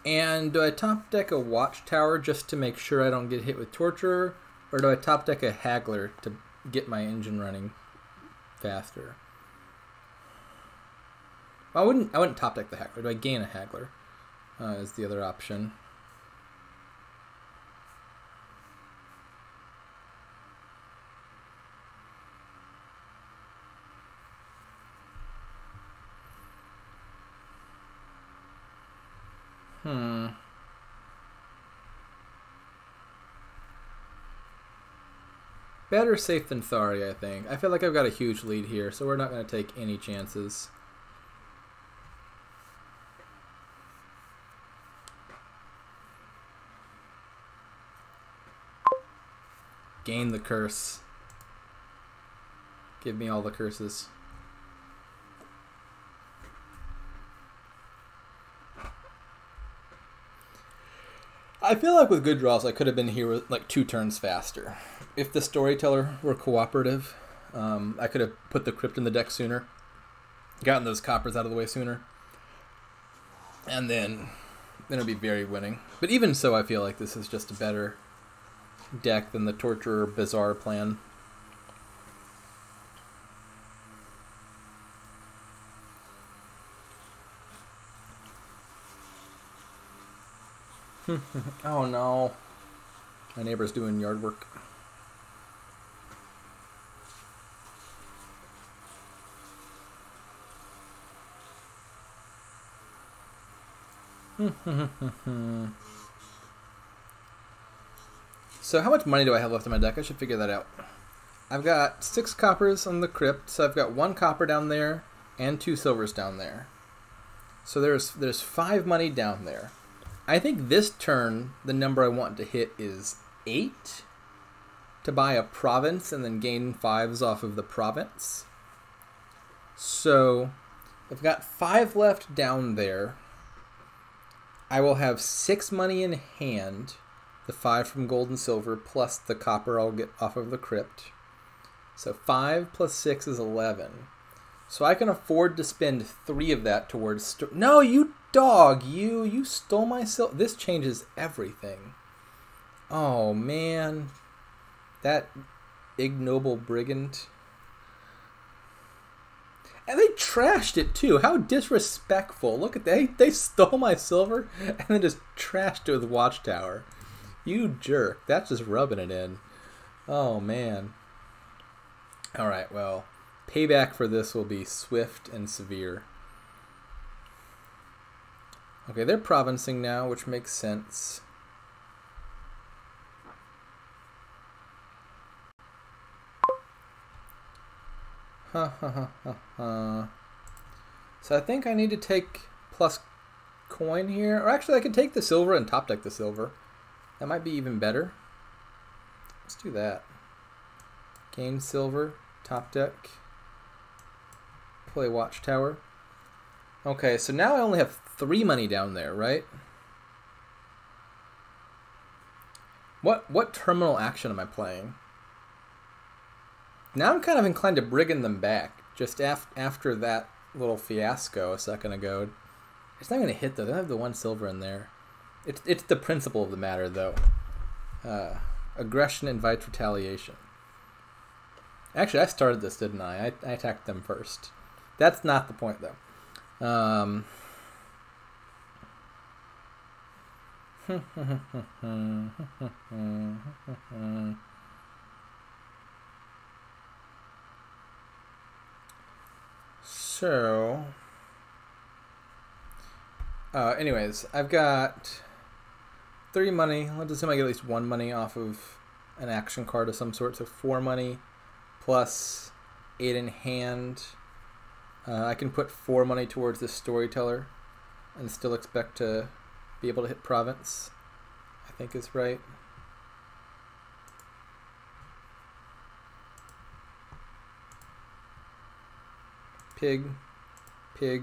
And do I top deck a Watchtower just to make sure I don't get hit with Torturer? Or do I top deck a Haggler to get my engine running faster? I wouldn't top deck the Haggler. Do I gain a Haggler? Is the other option. Better safe than sorry, I think. I feel like I've got a huge lead here, so we're not going to take any chances. Gain the curse. Give me all the curses. I feel like with good draws, I could have been here like 2 turns faster. If the storyteller were cooperative, I could have put the crypt in the deck sooner, gotten those coppers out of the way sooner, and then it'd be very winning. But even so, I feel like this is just a better deck than the Torturer Bizarre plan. Oh no. My neighbor's doing yard work. So how much money do I have left in my deck? I should figure that out. I've got 6 coppers on the crypt, so I've got 1 copper down there and 2 silvers down there. So there's 5 money down there. I think this turn, the number I want to hit is 8 to buy a province and then gain 5s off of the province. So I've got 5 left down there. I will have 6 money in hand, the 5 from gold and silver, plus the copper I'll get off of the crypt. So 5 plus 6 is 11. So I can afford to spend 3 of that towards... No, you dog! You stole my silver. This changes everything. Oh, man. That ignoble brigand. And they trashed it, too. How disrespectful. Look at that. They stole my silver and then just trashed it with Watchtower. You jerk. That's just rubbing it in. Oh, man. Alright, well... Payback for this will be swift and severe. Okay, they're provincing now, which makes sense. So I think I need to take plus coin here. Or actually, I could take the silver and top deck the silver. That might be even better. Let's do that. Gain silver, top deck. Play Watchtower. Okay, so now I only have 3 money down there, right? What terminal action am I playing? Now I'm kind of inclined to brigand them back. Just after that little fiasco a second ago. It's not going to hit, though. They have the 1 silver in there. It's the principle of the matter, though. Aggression invites retaliation. Actually, I started this, didn't I? I attacked them first. That's not the point, though. So, anyways, I've got 3 money. Let's assume I get at least 1 money off of an action card of some sort. So 4 money plus 8 in hand. I can put 4 money towards this storyteller and still expect to be able to hit province. I think is right. Pig, pig,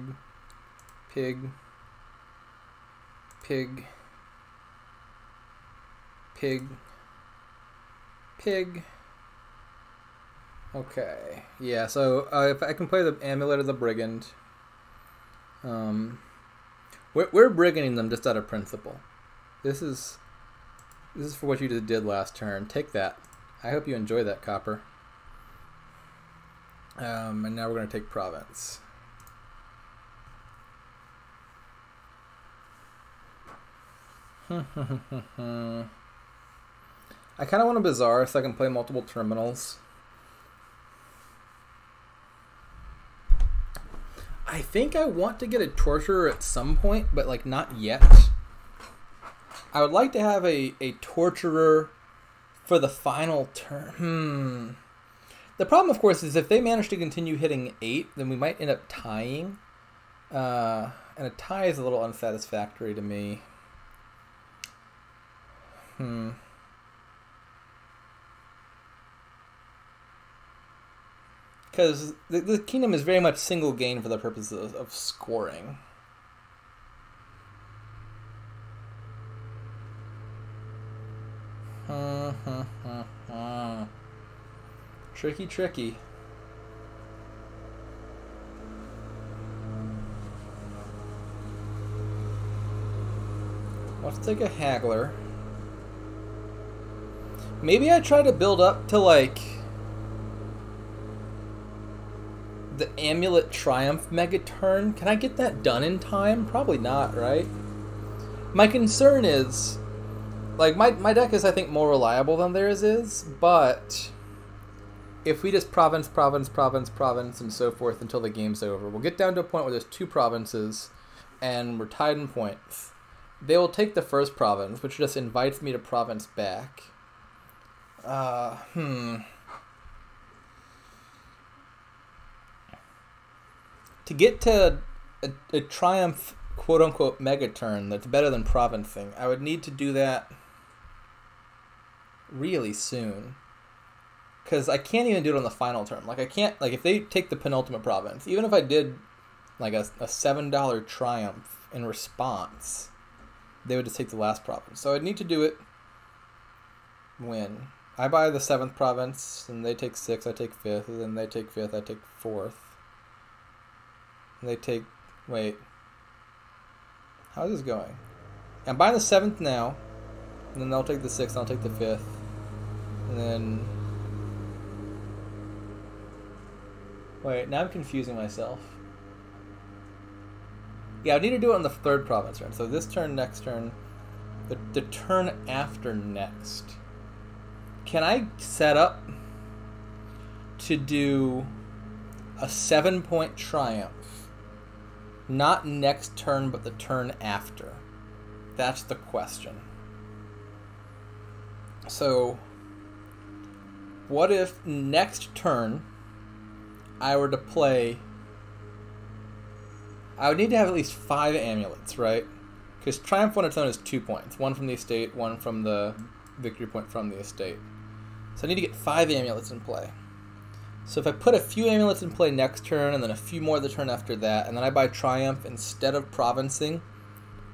pig, pig, pig, pig. Okay, yeah, so if I can play the Amulet of the Brigand, we're briganding them just out of principle. This is for what you did last turn. Take that. I hope you enjoy that, copper. And now we're going to take province. I kind of want a Bizarre so I can play multiple terminals. I think I want to get a Torturer at some point, but like not yet. I would like to have a Torturer for the final turn. The problem, of course, is if they manage to continue hitting 8, then we might end up tying. And a tie is a little unsatisfactory to me. Because the kingdom is very much single gain for the purposes of scoring. Tricky, tricky. Let's take a haggler. Maybe I try to build up to, like, the Amulet Triumph Mega Turn. Can I get that done in time? Probably not, right? My concern is, like, my deck is, I think, more reliable than theirs is, but if we just province, and so forth until the game's over, we'll get down to a point where there's 2 provinces, and we're tied in points. They will take the first province, which just invites me to province back. To get to a Triumph quote-unquote mega turn that's better than provincing, I would need to do that really soon. Because I can't even do it on the final turn. Like, I can't, like, if they take the penultimate province, even if I did, like, a $7 Triumph in response, they would just take the last province. So I'd need to do it when I buy the 7th province, and they take 6, I take 5th, and then they take 5th, I take 4th. And they take, wait, how's this going? I'm buying the 7th now, and then they'll take the 6th, and I'll take the 5th, and then, wait, now I'm confusing myself. Yeah, I need to do it on the 3rd province turn. So this turn, next turn, the turn after next. Can I set up to do a 7-point triumph? Not next turn, but the turn after. That's the question. So, what if next turn I were to play... I would need to have at least 5 amulets, right? Because Triumph on its own is 2 points. 1 from the estate, 1 from the victory point from the estate. So I need to get 5 amulets in play. So if I put a few amulets in play next turn, and then a few more the turn after that, and then I buy Triumph instead of provincing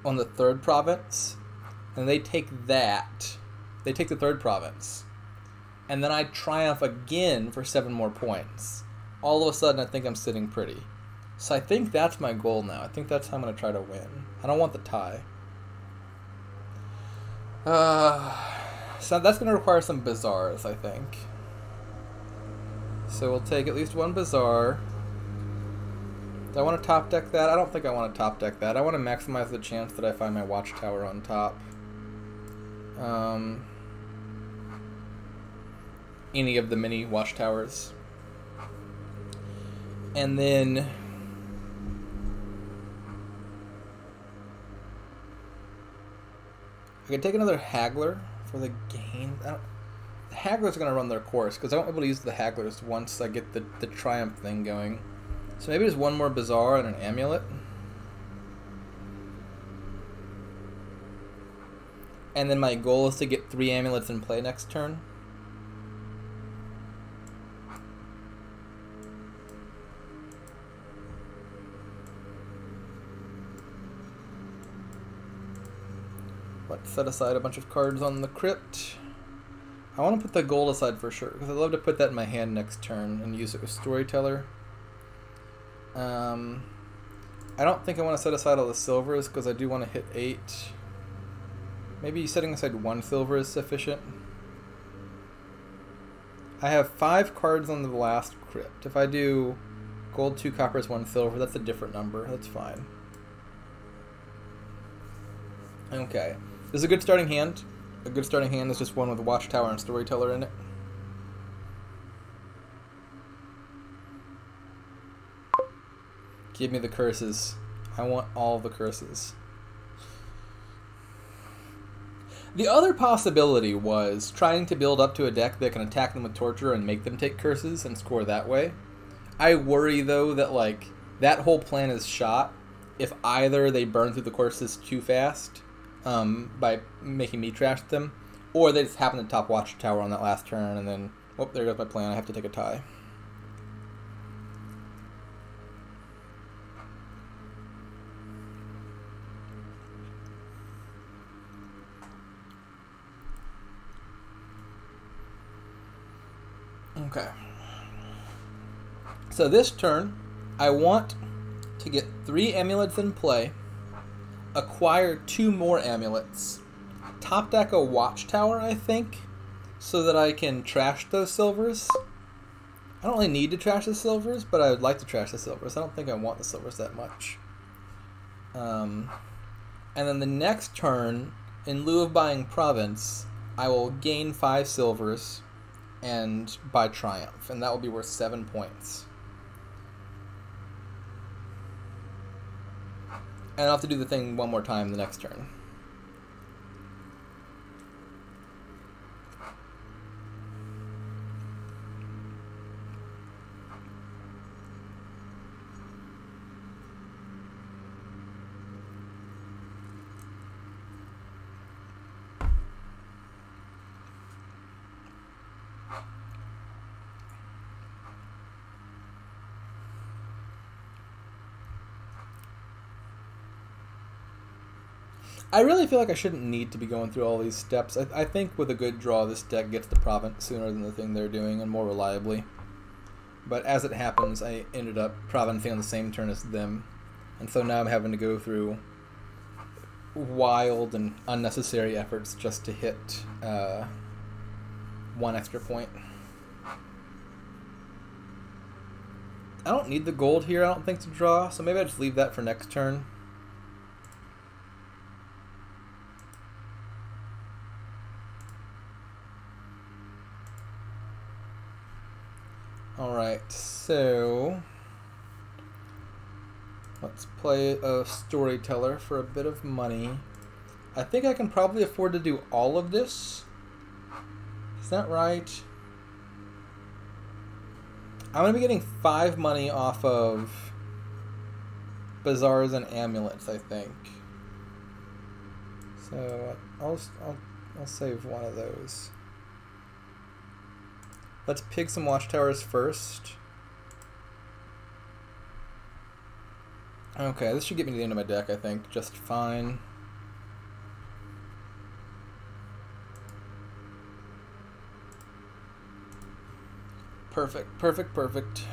on the 3rd province, and they take that, they take the 3rd province, and then I Triumph again for 7 more points, all of a sudden I think I'm sitting pretty. So I think that's my goal now. I think that's how I'm going to try to win. I don't want the tie. So that's going to require some Bazaars, I think. So we'll take at least 1 Bazaar. Do I want to top deck that? I don't think I want to top deck that. I want to maximize the chance that I find my Watchtower on top. Any of the mini Watchtowers. And then... I could take another Haggler for the gain. The Hagglers are going to run their course, because I won't be able to use the Hagglers once I get the Triumph thing going. So maybe there's 1 more Bazaar and an Amulet. And then my goal is to get 3 Amulets in play next turn. Let's set aside a bunch of cards on the crypt. I want to put the gold aside for sure, because I'd love to put that in my hand next turn and use it with Storyteller. I don't think I want to set aside all the silvers, because I do want to hit 8. Maybe setting aside 1 silver is sufficient. I have 5 cards on the last crypt. If I do gold, 2 coppers, 1 silver, that's a different number. That's fine. Okay. This is a good starting hand. A good starting hand is just one with a Watchtower and Storyteller in it. Give me the curses. I want all the curses. The other possibility was trying to build up to a deck that can attack them with Torture and make them take curses and score that way. I worry, though, that, like, that whole plan is shot if either they burn through the courses too fast by making me trash them, or they just happen to top Watchtower on that last turn, and then, oh, there goes my plan. I have to take a tie. Okay. So this turn, I want to get 3 amulets in play, acquire 2 more amulets, top deck a Watchtower, I think, so that I can trash those silvers. I don't really need to trash the silvers, but I would like to trash the silvers. I don't think I want the silvers that much. And then the next turn, in lieu of buying Province, I will gain 5 silvers and buy Triumph, and that will be worth 7 points. And I'll have to do the thing one more time the next turn. I really feel like I shouldn't need to be going through all these steps. I think with a good draw, this deck gets the Province sooner than the thing they're doing, and more reliably. But as it happens, I ended up Provincing on the same turn as them. And so now I'm having to go through wild and unnecessary efforts just to hit 1 extra point. I don't need the gold here, I don't think, to draw, so maybe I just leave that for next turn. Alright, so let's play a Storyteller for a bit of money. I think I can probably afford to do all of this. Is that right? I'm going to be getting 5 money off of Bazaars and Amulets, I think. So I'll save one of those. Let's pick some Watchtowers first. Okay, this should get me to the end of my deck, I think, just fine. Perfect, perfect, perfect.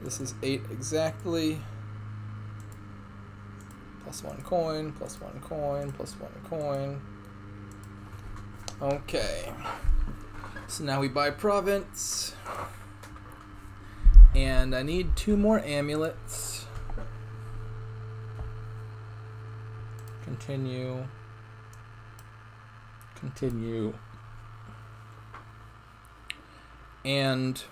This is 8 exactly. Plus 1 coin, plus 1 coin, plus 1 coin. Okay. So now we buy Province. And I need 2 more amulets. Continue. Continue. And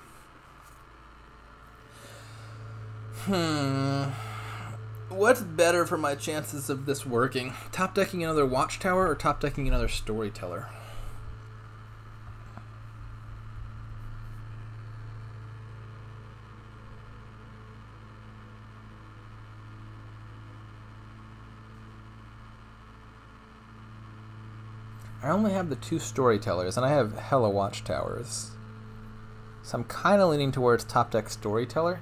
what's better for my chances of this working? Top decking another Watchtower or top decking another Storyteller? I only have the 2 Storytellers, and I have hella Watchtowers. So I'm kind of leaning towards top deck Storyteller.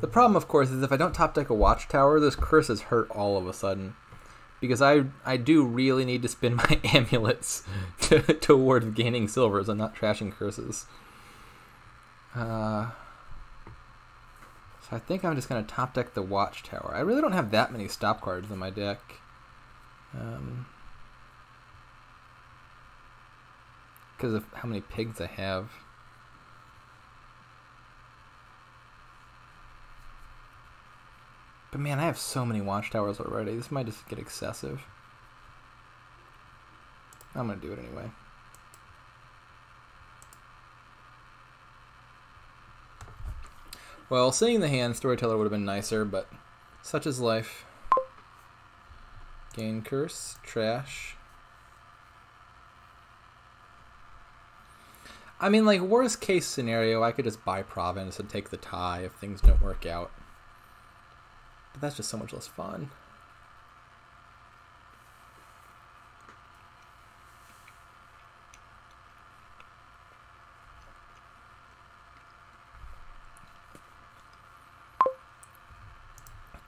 The problem, of course, is if I don't top deck a Watchtower, those curses hurt all of a sudden. Because I do really need to spend my amulets toward gaining silvers and not trashing curses. So I think I'm just going to top deck the Watchtower. I really don't have that many stop cards in my deck. Because of how many pigs I have. But man, I have so many Watchtowers already. This might just get excessive. I'm going to do it anyway. Well, seeing the hand, Storyteller would have been nicer, but such is life. Gain Curse, trash. I mean, like, worst case scenario, I could just buy Province and take the tie if things don't work out. But that's just so much less fun.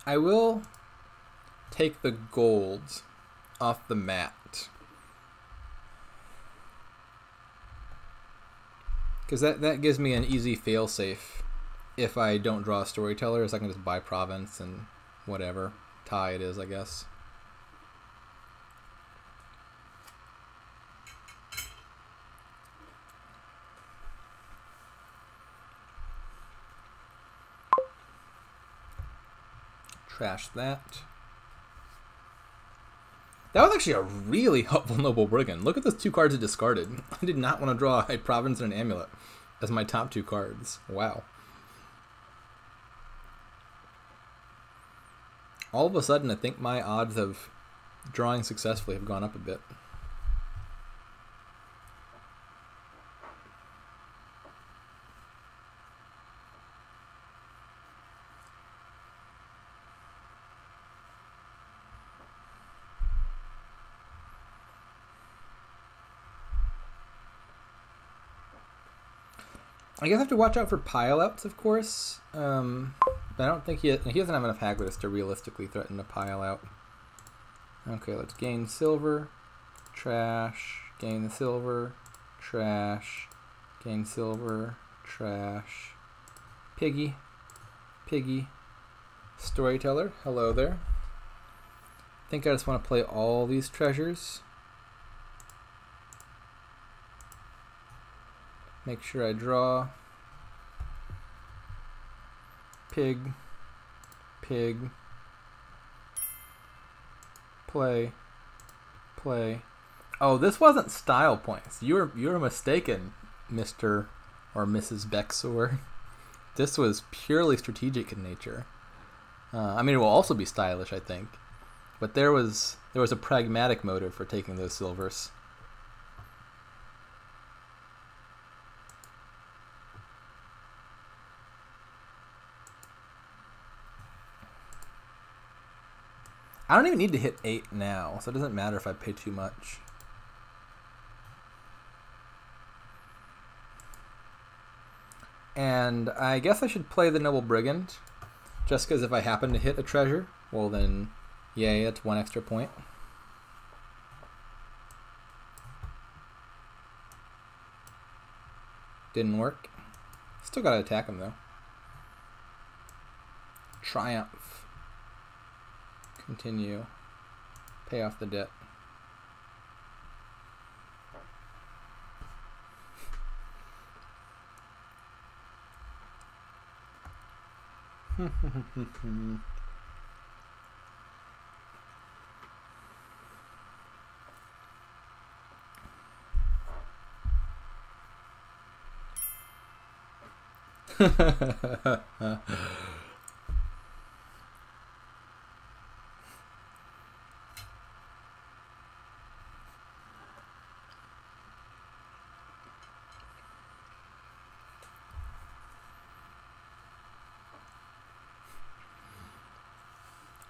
I will take the golds off the mat. Because that gives me an easy fail-safe if I don't draw a Storyteller, so I can just buy Province and whatever. Tie it is, I guess. Trash that. That was actually a really helpful Noble Brigand. Look at those 2 cards it discarded. I did not want to draw a Province and an Amulet as my top 2 cards. Wow. All of a sudden, I think my odds of drawing successfully have gone up a bit. I guess I have to watch out for pile-outs, of course. But I don't think he doesn't have enough Hagless to realistically threaten a pile-out. Okay, let's gain silver, trash, gain the silver, trash, gain silver, trash, piggy, piggy, Storyteller, hello there. I think I just want to play all these treasures. Make sure I draw. Pig. Pig. Play. Play. Oh, this wasn't style points. You're mistaken, Mr. or Mrs. Bexxsor. This was purely strategic in nature. I mean, it will also be stylish, I think. But there was a pragmatic motive for taking those silvers. I don't even need to hit 8 now, so it doesn't matter if I pay too much. And I guess I should play the Noble Brigand, just because if I happen to hit a treasure, well then, yay, that's 1 extra point. Didn't work. Still gotta attack him though. Triumph. Continue. Pay off the debt.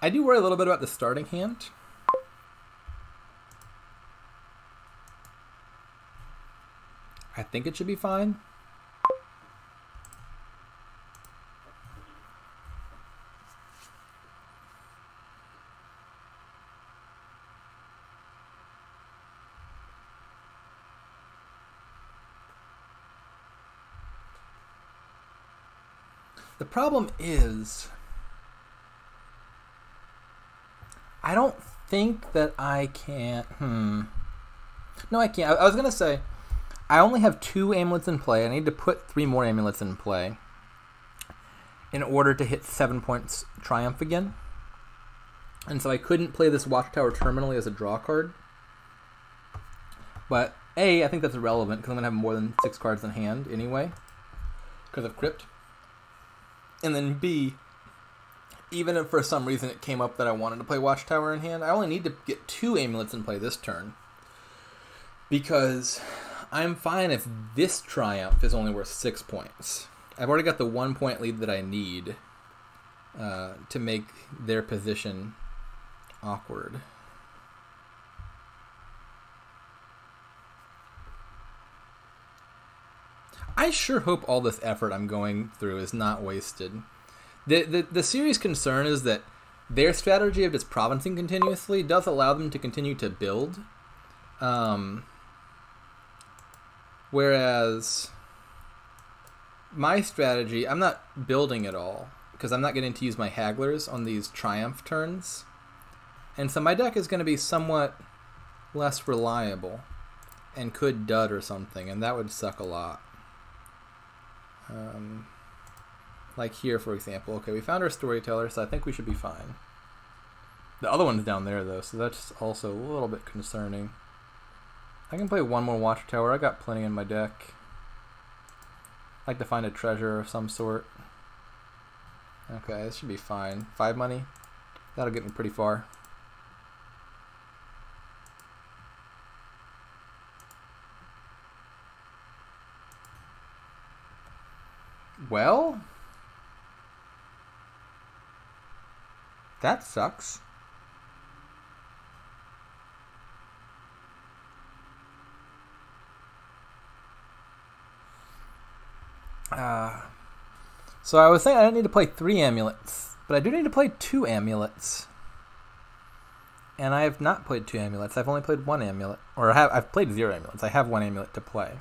I do worry a little bit about the starting hand. I think it should be fine. The problem is, I don't think that I can. No, I can't. I was going to say, I only have 2 amulets in play. I need to put 3 more amulets in play in order to hit 7 points triumph again. And so I couldn't play this Watchtower terminally as a draw card. But A, I think that's irrelevant because I'm going to have more than 6 cards in hand anyway because of Crypt. And then B, even if for some reason it came up that I wanted to play Watchtower in hand, I only need to get 2 amulets in play this turn. Because I'm fine if this Triumph is only worth 6 points. I've already got the 1 point lead that I need to make their position awkward. I sure hope all this effort I'm going through is not wasted. The serious concern is that their strategy of just provincing continuously does allow them to continue to build. Whereas my strategy, I'm not building at all because I'm not getting to use my Hagglers on these Triumph turns. And so my deck is going to be somewhat less reliable and could dud or something, and that would suck a lot. Like here, for example. Okay, we found our Storyteller, so I think we should be fine. The other one's down there, though, so that's also a little bit concerning. I can play one more Watchtower. I got plenty in my deck. I'd like to find a treasure of some sort. Okay, this should be fine. 5 money. That'll get me pretty far. Well, that sucks. So I was saying I don't need to play 3 amulets, but I do need to play 2 amulets. And I have not played 2 amulets. I've only played 1 amulet. Or I've played 0 amulets. I have 1 amulet to play.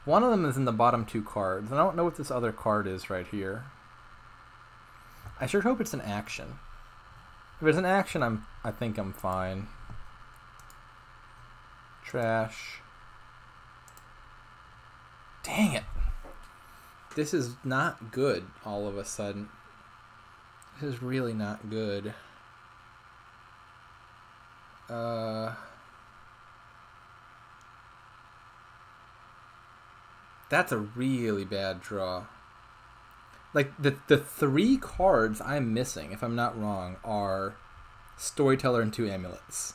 One of them is in the bottom 2 cards. And I don't know what this other card is right here. I sure hope it's an action. If it's an action, I think I'm fine. Trash. Dang it. This is not good all of a sudden. This is really not good. That's a really bad draw. Like, the 3 cards I'm missing, if I'm not wrong, are Storyteller and 2 amulets.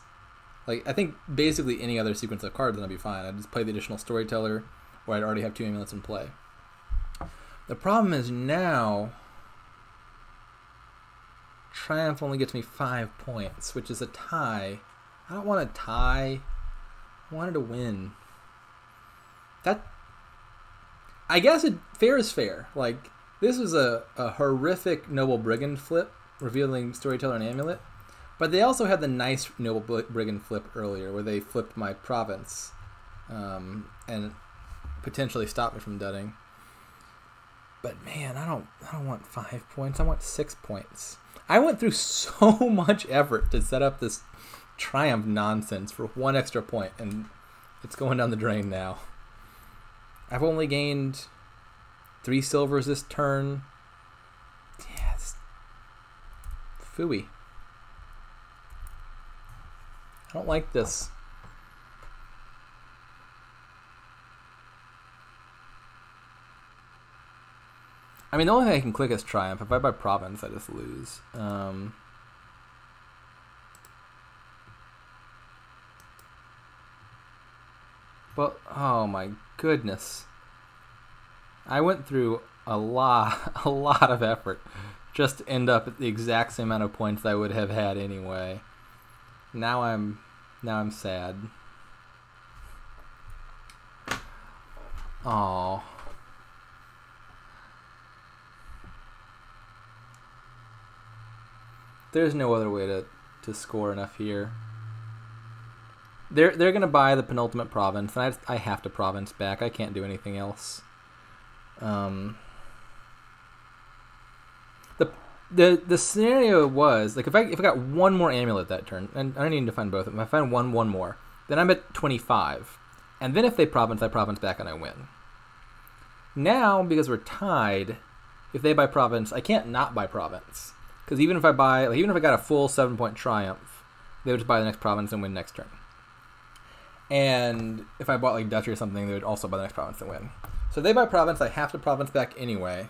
Like, I think basically any other sequence of cards, then I'd be fine. I'd just play the additional Storyteller, or I'd already have 2 amulets in play. The problem is now, Triumph only gets me 5 points, which is a tie. I don't want a tie. I wanted to win. I guess fair is fair. Like, this was a horrific Noble Brigand flip, revealing Storyteller and Amulet. But they also had the nice Noble Brigand flip earlier, where they flipped my province and potentially stopped me from dudding. But man, I don't want 5 points. I want 6 points. I went through so much effort to set up this Triumph nonsense for 1 extra point, and it's going down the drain now. I've only gained 3 silvers this turn. Yes. Phooey. I don't like this. I mean, the only thing I can click is Triumph. If I buy Province, I just lose. Well, oh my goodness. I went through a lot of effort just to end up at the exact same amount of points I would have had anyway. Now I'm sad. Oh. There's no other way to score enough here. They're gonna buy the penultimate province, and I have to province back. I can't do anything else. The scenario was like if I got 1 more amulet that turn, and I don't need to find both of them. If I find one more, then I'm at 25, and then if they province, I province back and I win. Now because we're tied, if they buy province, I can't not buy province because even if I got a full 7-point triumph, they would just buy the next province and win next turn. And if I bought like Duchy or something, they would also buy the next province and win. So they buy province, I have to province back anyway.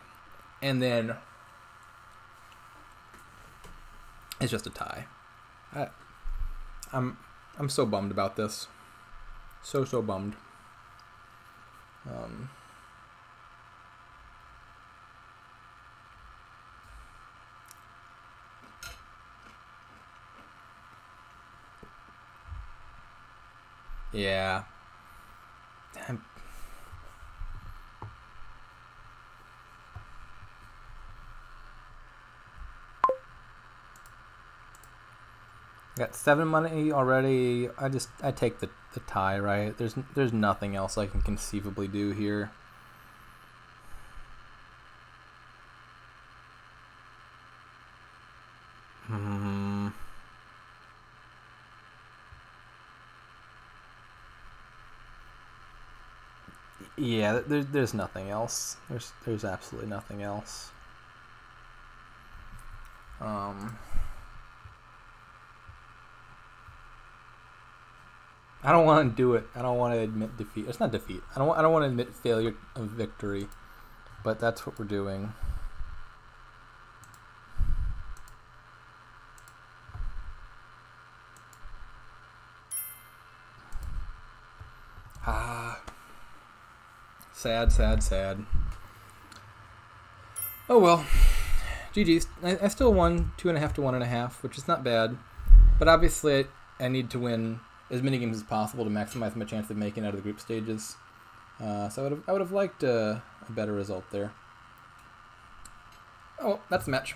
And then It's just a tie. I'm so bummed about this. So bummed. Yeah. Got 7 money already. I take the tie, right? There's nothing else I can conceivably do here. Yeah, there's nothing else. There's absolutely nothing else. I don't want to do it. I don't want to admit defeat. It's not defeat. I don't want to admit failure of victory, but that's what we're doing. Sad. Oh well. GG's. I still won 2.5 to 1.5, which is not bad. But obviously, I need to win as many games as possible to maximize my chance of making it out of the group stages. So I would have liked a better result there. Oh, that's the match.